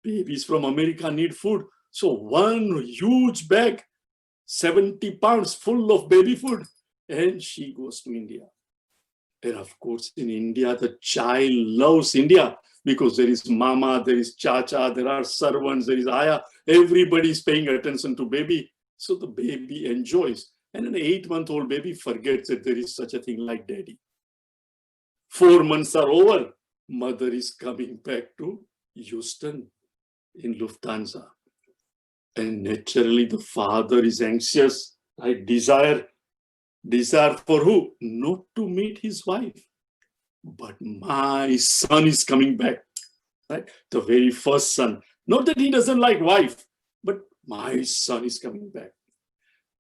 Babies from America need food. So 1 huge bag, 70 pounds full of baby food. And she goes to India. And of course, in India, the child loves India because there is mama, there is chacha, there are servants, there is ayah. Everybody is paying attention to baby. So the baby enjoys. And an 8-month-old baby forgets that there is such a thing like daddy. 4 months are over. Mother is coming back to Hiuston in Lufthansa. And naturally, the father is anxious. Right? Desire for who? Not to meet his wife. But my son is coming back. Right? The very first son. Not that he doesn't like wife, but my son is coming back.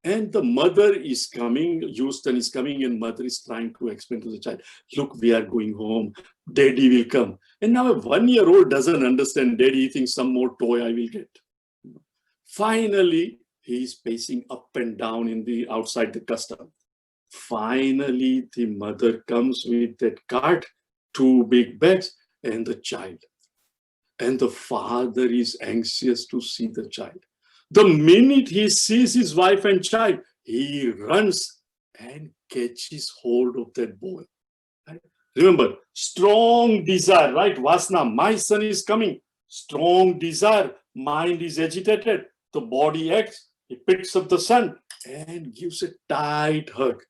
And the mother is coming, Hiuston is coming, and mother is trying to explain to the child, look, we are going home, daddy will come. And now a 1-year-old doesn't understand, daddy thinks some more toy I will get. Finally, he is pacing up and down in the outside the custom. Finally, the mother comes with that cart, 2 big bags, and the child. And the father is anxious to see the child. The minute he sees his wife and child, he runs and catches hold of that boy. Right? Remember, strong desire, right? Vasna, my son is coming. Strong desire, mind is agitated. The body acts, he picks up the son and gives a tight hug.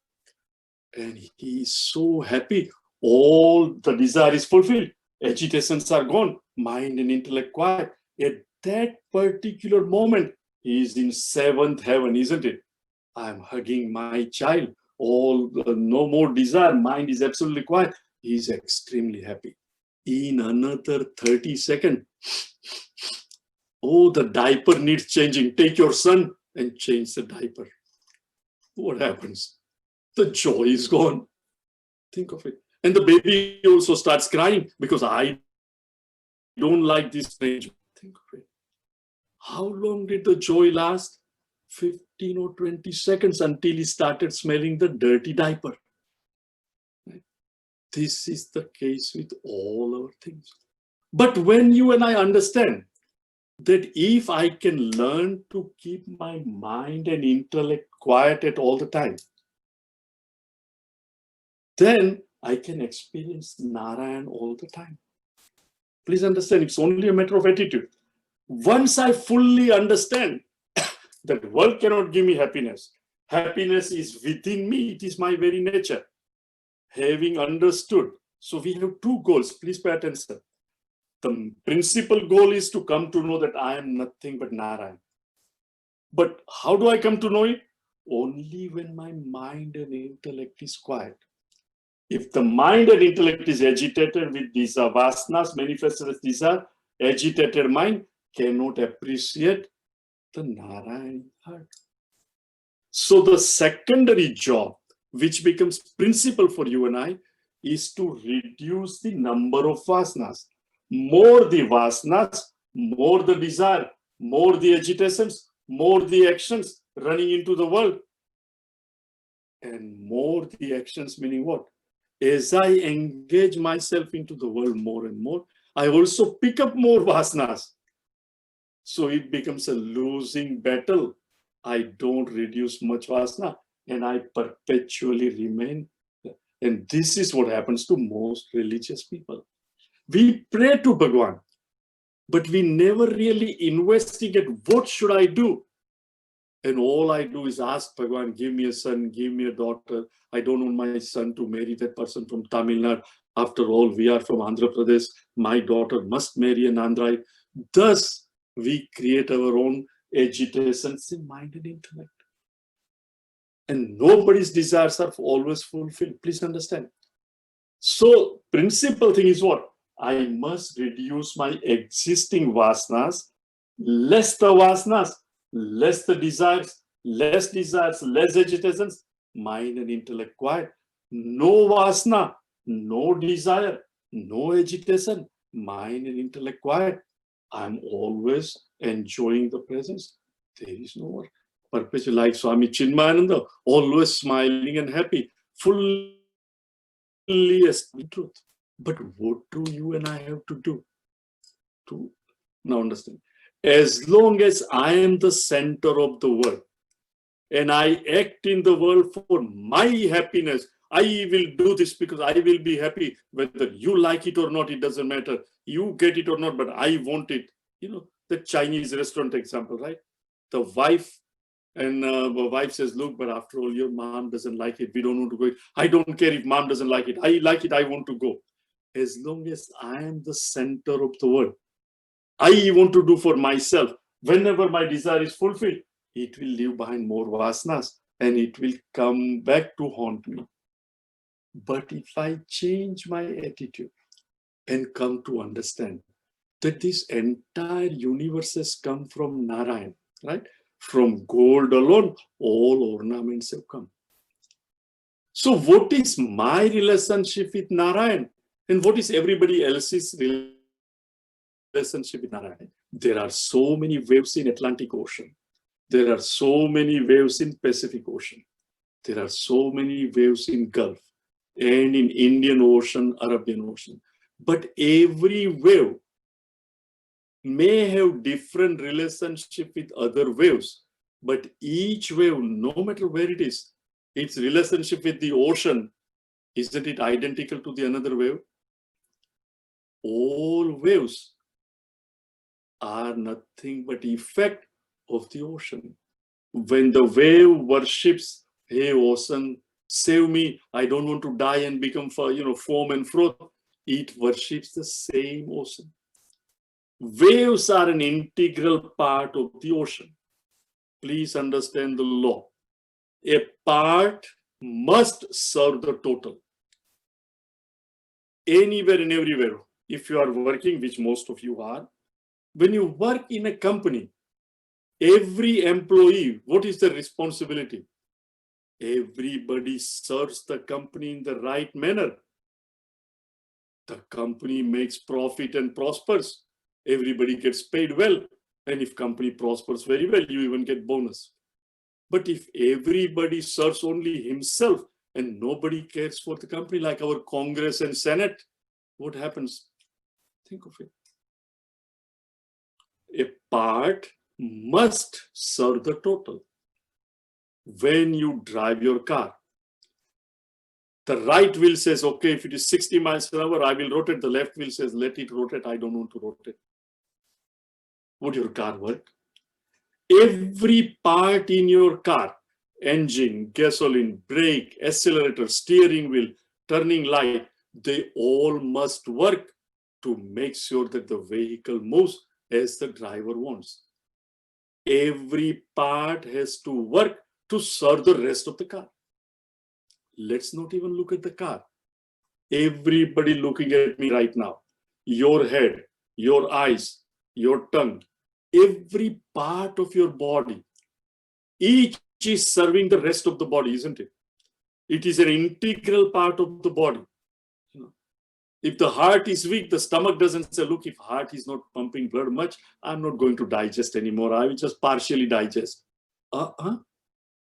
And he is so happy. All the desire is fulfilled. Agitations are gone. Mind and intellect quiet. At that particular moment, he is in 7th heaven, isn't it? I am hugging my child. No more desire. Mind is absolutely quiet. He is extremely happy. In another 30 seconds, oh, the diaper needs changing. Take your son and change the diaper. What happens? The joy is gone. Think of it. And the baby also starts crying because I don't like this change. Think of it. How long did the joy last? 15 or 20 seconds until he started smelling the dirty diaper. Right? This is the case with all our things. But when you and I understand that if I can learn to keep my mind and intellect quiet at all the time, then I can experience Narayan all the time. Please understand, it's only a matter of attitude. Once I fully understand that the world cannot give me happiness, happiness is within me, it is my very nature. Having understood, so we have 2 goals, please pay attention. The principal goal is to come to know that I am nothing but Narayan. But how do I come to know it? Only when my mind and intellect is quiet. If the mind and intellect is agitated with these vasanas, manifested as desire, agitated mind cannot appreciate the Narayan heart. So the secondary job, which becomes principal for you and I, is to reduce the number of vasanas. More the vasanas, more the desire, more the agitations, more the actions running into the world. And more the actions, meaning what? As I engage myself into the world more and more, I also pick up more vasanas. So it becomes a losing battle. I don't reduce much vasana and I perpetually remain. And this is what happens to most religious people. We pray to Bhagwan, but we never really investigate what should I do. And all I do is ask Bhagwan, give me a son, give me a daughter. I don't want my son to marry that person from Tamil Nadu. After all, we are from Andhra Pradesh. My daughter must marry an Andhraite. Thus, we create our own agitations in mind and intellect. And nobody's desires are always fulfilled. Please understand. So, principal thing is what? I must reduce my existing vasanas, less the vasanas, less the desires, less agitations, mind and intellect quiet. No vasana, no desire, no agitation, mind and intellect quiet. I'm always enjoying the presence. There is no more. Perpetual, like Swami Chinmaya, always smiling and happy, fully esteeming truth. But what do you and I have to do? To now understand. As long as I am the center of the world and I act in the world for my happiness, I will do this because I will be happy. Whether you like it or not, it doesn't matter. You get it or not, but I want it. You know, the Chinese restaurant example, right? The wife and the wife says, look, but after all, your mom doesn't like it. We don't want to go. I don't care if mom doesn't like it. I like it. I want to go. As long as I am the center of the world, I want to do for myself. Whenever my desire is fulfilled, it will leave behind more vasanas and it will come back to haunt me. But if I change my attitude and come to understand that this entire universe has come from Narayan, right? From gold alone, all ornaments have come. So what is my relationship with Narayan? And what is everybody else's relationship with Narayan? There are so many waves in Atlantic Ocean. There are so many waves in Pacific Ocean. There are so many waves in Gulf and in Indian Ocean, Arabian Ocean. But every wave may have different relationship with other waves. But each wave, no matter where it is, its relationship with the ocean, isn't it identical to the another wave? All waves are nothing but effect of the ocean. When the wave worships, hey ocean, save me, I don't want to die and become foam and froth, it worships the same ocean. Waves are an integral part of the ocean. Please understand the law. A part must serve the total. Anywhere and everywhere, if you are working, which most of you are, when you work in a company, every employee, what is the responsibility? Everybody serves the company in the right manner. The company makes profit and prospers. Everybody gets paid well. And if company prospers very well, you even get bonus. But if everybody serves only himself and nobody cares for the company, like our Congress and Senate, what happens? Think of it. A part must serve the total. When you drive your car, the right wheel says, okay, if it is 60 miles an hour, I will rotate. The left wheel says, let it rotate. I don't want to rotate. Would your car work? Every part in your car, engine, gasoline, brake, accelerator, steering wheel, turning light, they all must work to make sure that the vehicle moves as the driver wants. Every part has to work to serve the rest of the car. Let's not even look at the car. Everybody looking at me right now, your head, your eyes, your tongue, every part of your body, each is serving the rest of the body, isn't it? It is an integral part of the body. If the heart is weak, the stomach doesn't say, look, if heart is not pumping blood much, I'm not going to digest anymore. I will just partially digest.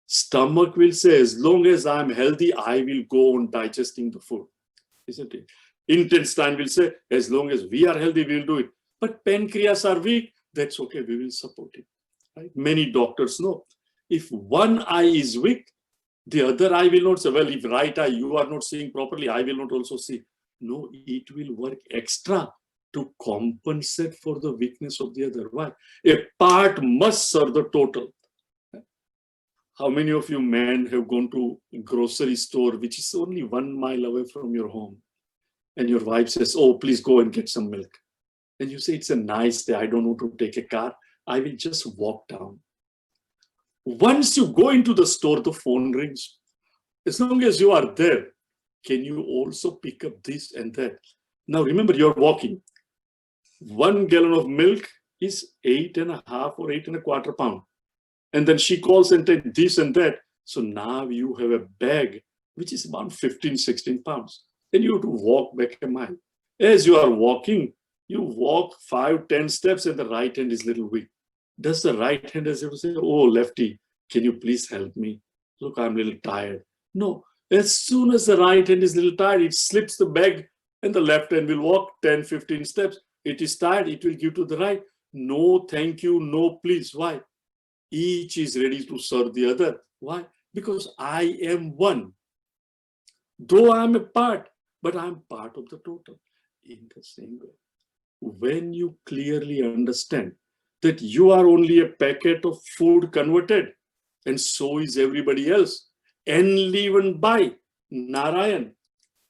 Stomach will say, as long as I'm healthy, I will go on digesting the food, isn't it? Intestine will say, as long as we are healthy, we'll do it. But pancreas are weak, that's okay, we will support it. Right? Many doctors know. If one eye is weak, the other eye will not say, well, if right eye you are not seeing properly, I will not also see. No, it will work extra to compensate for the weakness of the other. Why? A part must serve the total. How many of you men have gone to a grocery store, which is only 1 mile away from your home, and your wife says, oh, please go and get some milk. And you say, it's a nice day, I don't want to take a car, I will just walk down. Once you go into the store, the phone rings. As long as you are there, can you also pick up this and that? Now remember, you're walking. 1 gallon of milk is 8.5 or 8.25 pounds. And then she calls and takes this and that. So now you have a bag, which is about 15, 16 pounds. Then you have to walk back a mile. As you are walking, you walk 5, 10 steps and the right hand is a little weak. Does the right hand have to say, oh, lefty, can you please help me? Look, I'm a little tired. No, as soon as the right hand is a little tired, it slips the bag and the left hand will walk 10, 15 steps. It is tired, it will give to the right. No, thank you, no, please. Why? Each is ready to serve the other. Why? Because I am one. Though I am a part, but I am part of the total. In the same way, when you clearly understand that you are only a packet of food converted, and so is everybody else, enlivened by Narayan.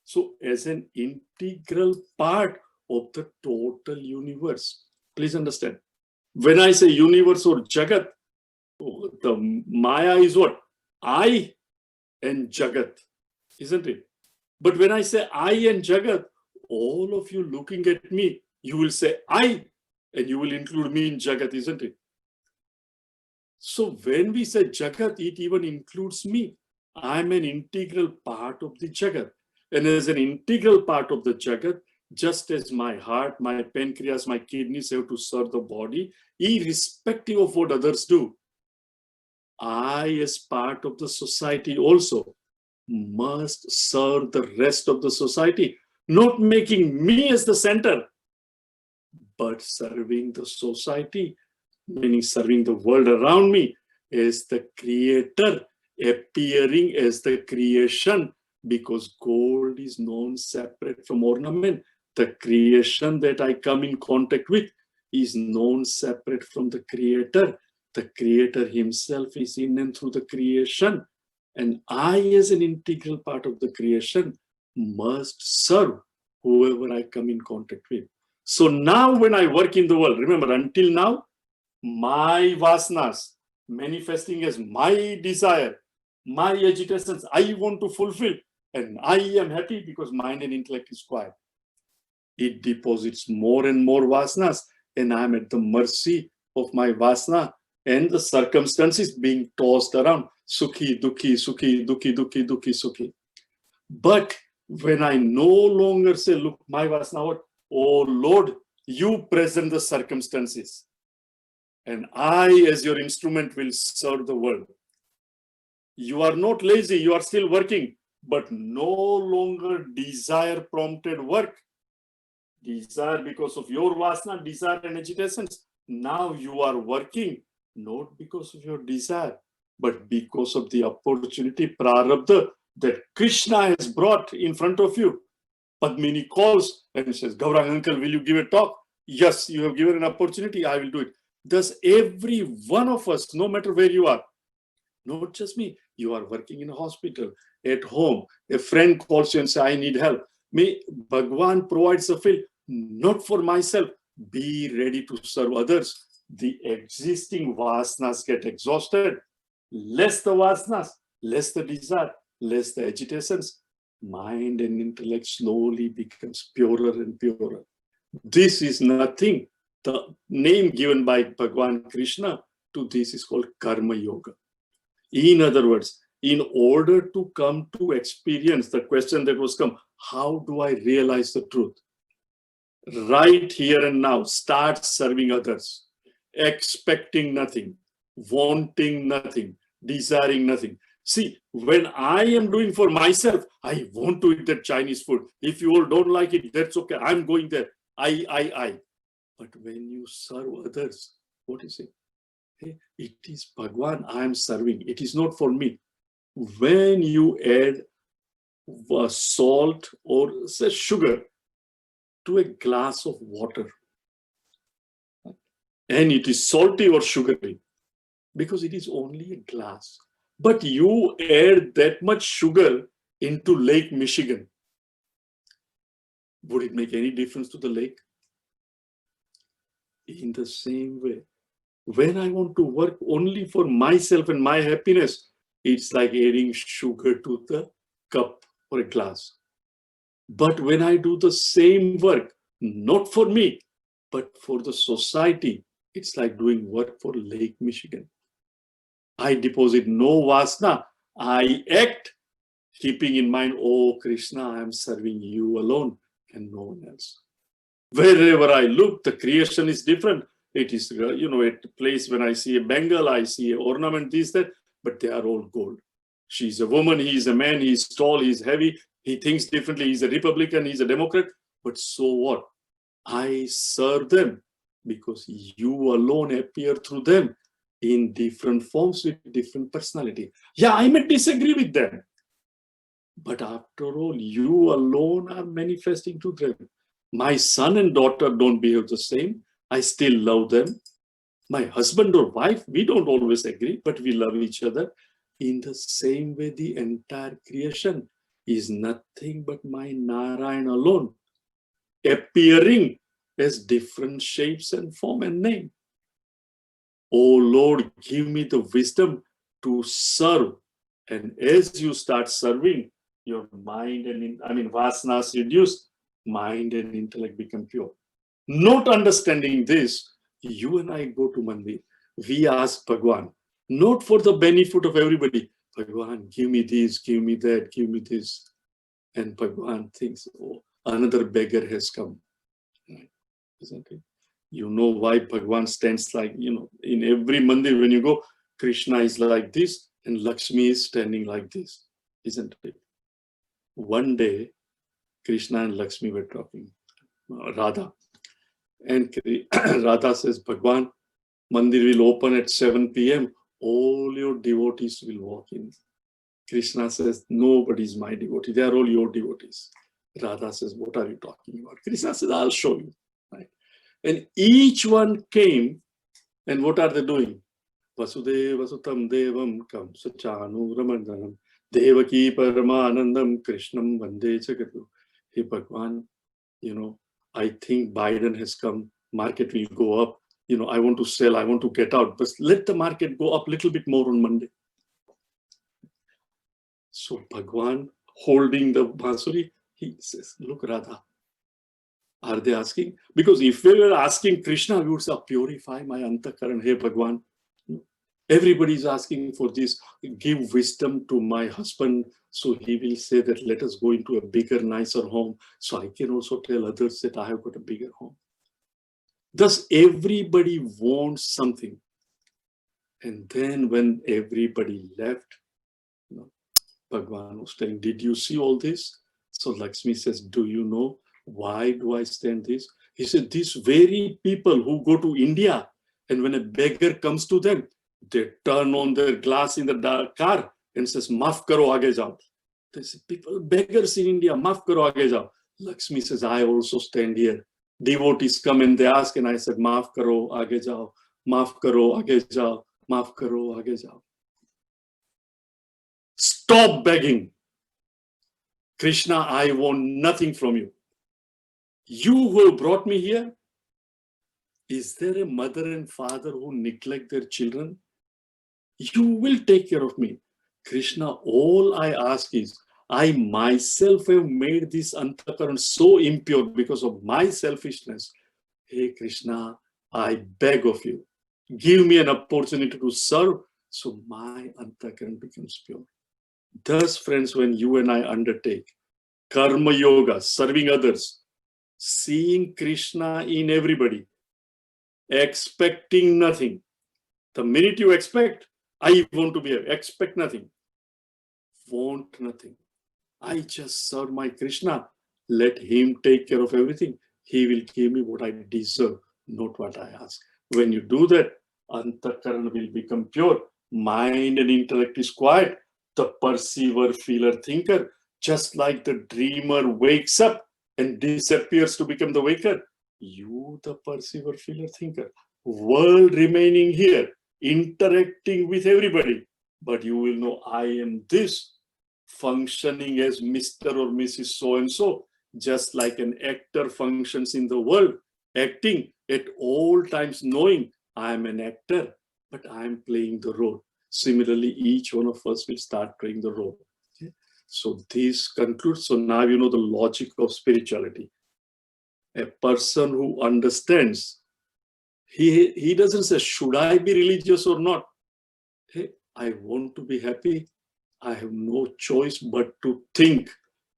So as an integral part of the total universe. Please understand. When I say universe or Jagat, the Maya is what? I and Jagat, isn't it? But when I say I and Jagat, all of you looking at me, you will say I, and you will include me in Jagat, isn't it? So when we say Jagat, it even includes me. I'm an integral part of the Jagat. And as an integral part of the Jagat, just as my heart, my pancreas, my kidneys have to serve the body, irrespective of what others do, I, as part of the society also, must serve the rest of the society, not making me as the center, but serving the society, meaning serving the world around me as the creator, appearing as the creation, because gold is known separate from ornament. The creation that I come in contact with is known separate from the creator. The creator himself is in and through the creation. And I, as an integral part of the creation, must serve whoever I come in contact with. So now when I work in the world, remember, until now, my vasanas manifesting as my desire, my agitations, I want to fulfill, and I am happy because mind and intellect is quiet. It deposits more and more vasanas, and I am at the mercy of my vasana and the circumstances being tossed around. Sukhi, dukhi, sukhi, dukhi, dukhi, dukhi, sukhi. But when I no longer say, look, my vasana, what? Oh Lord, you present the circumstances, and I, as your instrument, will serve the world. You are not lazy, you are still working, but no longer desire prompted work. Desire because of your vasana, desire and agitations. Now you are working, not because of your desire, but because of the opportunity, prarabdha, that Krishna has brought in front of you. Padmini calls and says, Gaurang uncle, will you give a talk? Yes, you have given an opportunity, I will do it. Thus, every one of us, no matter where you are, not just me, you are working in a hospital, at home, a friend calls you and says, I need help. May Bhagwan provides a field, not for myself, be ready to serve others. The existing vasanas get exhausted. Less the vasanas, less the desire, less the agitations. Mind and intellect slowly becomes purer and purer. This is nothing. The name given by Bhagwan Krishna to this is called Karma Yoga. In other words, in order to come to experience the question that was come, how do I realize the truth? Right here and now, start serving others, expecting nothing, wanting nothing, desiring nothing. See, when I am doing for myself, I want to eat that Chinese food. If you all don't like it, that's okay. I'm going there. I. But when you serve others, what is it? Hey, it is Bhagwan I am serving. It is not for me. When you add salt or say sugar to a glass of water, and it is salty or sugary, because it is only a glass. But you add that much sugar into Lake Michigan. Would it make any difference to the lake? In the same way, when I want to work only for myself and my happiness, it's like adding sugar to the cup or a glass. But when I do the same work, not for me, but for the society, it's like doing work for Lake Michigan. I deposit no vasana. I act keeping in mind, oh Krishna, I am serving you alone and no one else. Wherever I look, the creation is different. It is, at a place when I see a bangle, I see an ornament, this, that, but they are all gold. She's a woman, he is a man, he is tall, he is heavy, he thinks differently, he's a Republican, he's a Democrat. But so what? I serve them because you alone appear through them in different forms with different personality. Yeah, I may disagree with them, but after all, you alone are manifesting to them. My son and daughter don't behave the same. I still love them. My husband or wife, we don't always agree, but we love each other. In the same way, the entire creation is nothing but my Narayan alone, appearing as different shapes and form and name. Oh Lord, give me the wisdom to serve. And as you start serving, your mind and, vasanas reduce, mind and intellect become pure. Not understanding this, you and I go to Mandir. We ask Bhagwan, not for the benefit of everybody. Bhagwan, give me this, give me that, give me this. And Bhagwan thinks, oh, another beggar has come. Right? Isn't it? You know why Bhagwan stands like, in every Mandir when you go, Krishna is like this and Lakshmi is standing like this. Isn't it? One day, Krishna and Lakshmi were talking, Radha. And Radha says, Bhagwan, Mandir will open at 7 p.m. All your devotees will walk in. Krishna says, nobody is my devotee. They are all your devotees. Radha says, what are you talking about? Krishna says, I'll show you. Right? And each one came, and what are they doing? Vasudeva Sutam Devam Kam Sachanu Ramandanam Devaki Paramanandam Krishnam Vande Jagadu. Hey Bhagwan, I think Biden has come, market will go up. I want to sell, I want to get out, but let the market go up a little bit more on Monday. So Bhagwan, holding the Bansuri, he says, look Radha, are they asking? Because if we were asking Krishna, we would say, purify my antakaran, hey Bhagwan. Everybody is asking for this, give wisdom to my husband, so he will say that let us go into a bigger, nicer home, so I can also tell others that I have got a bigger home. Thus, everybody wants something. And then when everybody left, Bhagwan was telling, did you see all this? So Lakshmi says, do you know why do I stand this? He said, these very people who go to India, and when a beggar comes to them, they turn on their glass in the car and says, Maaf karo, aage jao. They say, people, beggars in India, maaf karo, aage jao. Lakshmi says, I also stand here. Devotees come and they ask, and I said, Maaf karo, aage jao. Maaf karo, aage jao. Maaf karo, aage jao. Stop begging. Krishna, I want nothing from you. You who have brought me here, is there a mother and father who neglect their children? You will take care of me. Krishna, all I ask is, I myself have made this antakaran so impure because of my selfishness. Hey Krishna, I beg of you, give me an opportunity to serve So my antakaran becomes pure. Thus, friends, when you and I undertake karma yoga, serving others, seeing Krishna in everybody, expecting nothing. The minute you expect, I want to be here, expect nothing, want nothing. I just serve my Krishna. Let him take care of everything. He will give me what I deserve, not what I ask. When you do that, antakaran will become pure. Mind and intellect is quiet. The perceiver, feeler, thinker, just like the dreamer wakes up and disappears to become the waker. You, the perceiver, feeler, thinker, world remaining here, interacting with everybody. But you will know I am this, functioning as Mr. or Mrs. So-and-so, just like an actor functions in the world, acting at all times, knowing I am an actor, but I am playing the role. Similarly, each one of us will start playing the role. Okay? So this concludes. So now you know the logic of spirituality. A person who understands, he doesn't say, should I be religious or not? Hey, I want to be happy. I have no choice but to think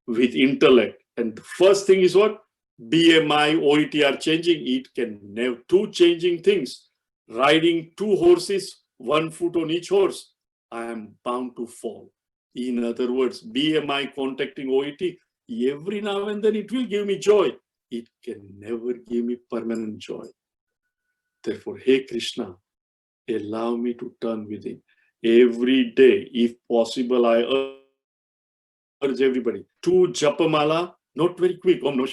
with intellect. And the first thing is what? BMI, OET are changing. It can never, two changing things. Riding two horses, 1 foot on each horse, I am bound to fall. In other words, BMI contacting OET, every now and then it will give me joy. It can never give me permanent joy. Therefore, hey Krishna, allow me to turn within. Every day, if possible, I urge everybody to Japamala, not very quick. Om Namah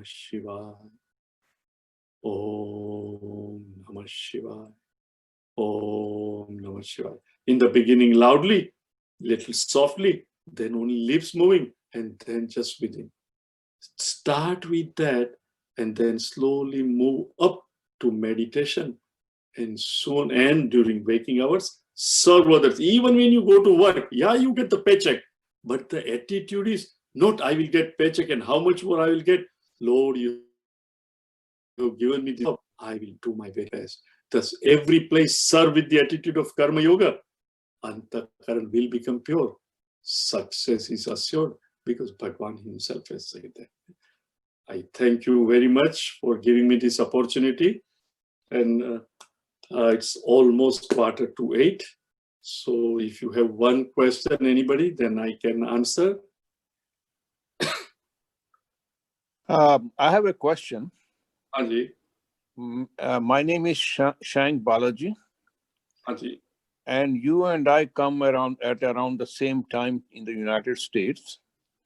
Shivaya. Om Namah Shivaya. Om Namah Shivaya. In the beginning, loudly, little softly, then only lips moving, and then just within. Start with that, and then slowly move up to meditation. And soon, and during waking hours, serve others. Even when you go to work, yeah, you get the paycheck, but the attitude is not I will get paycheck and how much more I will get. Lord, you have given me the job. I will do my very best. Thus, every place serve with the attitude of karma yoga. Antakaran will become pure. Success is assured because Bhagwan himself has said that. I thank you very much for giving me this opportunity. And it's almost 7:45. So if you have one question, anybody, then I can answer. I have a question. Haji. My name is Shank Balaji. Haji. And you and I come around at around the same time in the United States.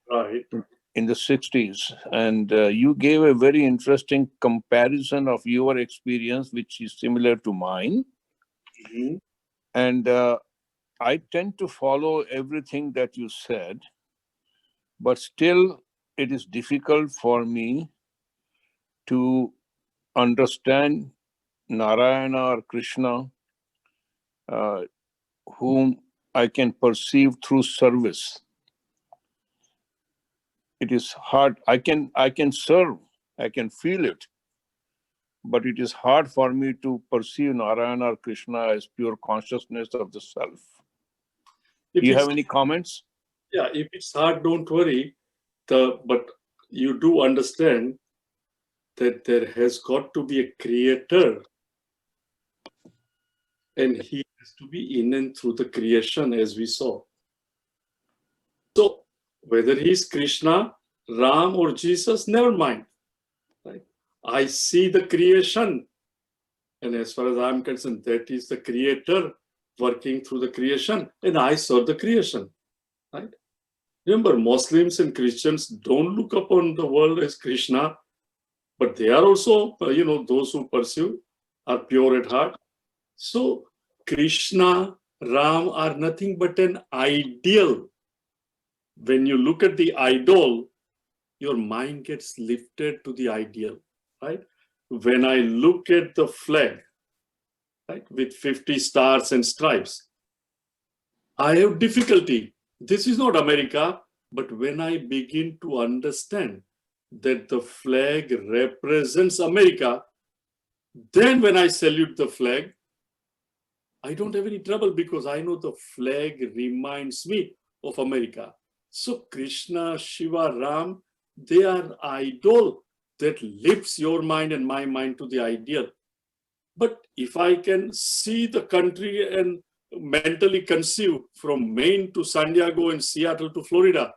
Right. In the 60s. And you gave a very interesting comparison of your experience, which is similar to mine. Mm-hmm. And I tend to follow everything that you said, but still it is difficult for me to understand Narayana or Krishna, whom I can perceive through service. It is hard. I can serve, I can feel it, but it is hard for me to perceive Narayana or Krishna as pure consciousness of the self. Do you have any comments? Yeah, if it's hard, don't worry. But you do understand that there has got to be a creator, and he has to be in and through the creation, as we saw. So whether he's Krishna, Ram, or Jesus, never mind. Right? I see the creation, and as far as I'm concerned, that is the creator working through the creation, and I serve the creation. Right? Remember, Muslims and Christians don't look upon the world as Krishna, but they are also, those who pursue are pure at heart. So Krishna, Ram are nothing but an ideal. When you look at the idol, your mind gets lifted to the ideal, right? When I look at the flag, right, with 50 stars and stripes, I have difficulty. This is not America, but when I begin to understand that the flag represents America, then when I salute the flag, I don't have any trouble because I know the flag reminds me of America. So Krishna, Shiva, Ram, they are idol that lifts your mind and my mind to the ideal. But if I can see the country and mentally conceive from Maine to San Diego and Seattle to Florida,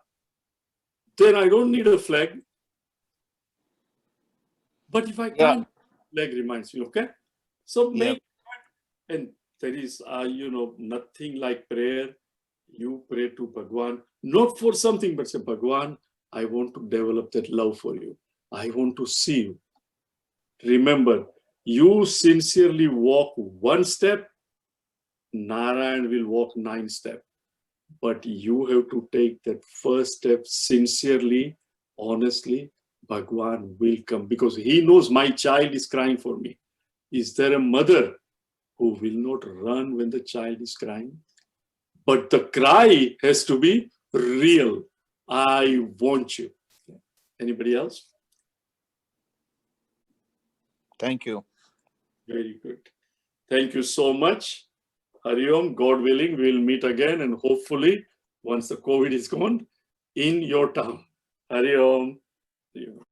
then I don't need a flag. But if I can't, flag reminds me, okay? So make, and there is, nothing like prayer. You pray to Bhagwan, not for something, but say, Bhagwan, I want to develop that love for you. I want to see you. Remember, you sincerely walk one step, Narayan will walk 9 steps. But you have to take that first step sincerely, honestly. Bhagwan will come because he knows my child is crying for me. Is there a mother who will not run when the child is crying? But the cry has to be real. I want you. Anybody else? Thank you. Very good. Thank you so much. Hari Om, God willing, we'll meet again and hopefully once the COVID is gone in your town. Hari Om. Hari Om.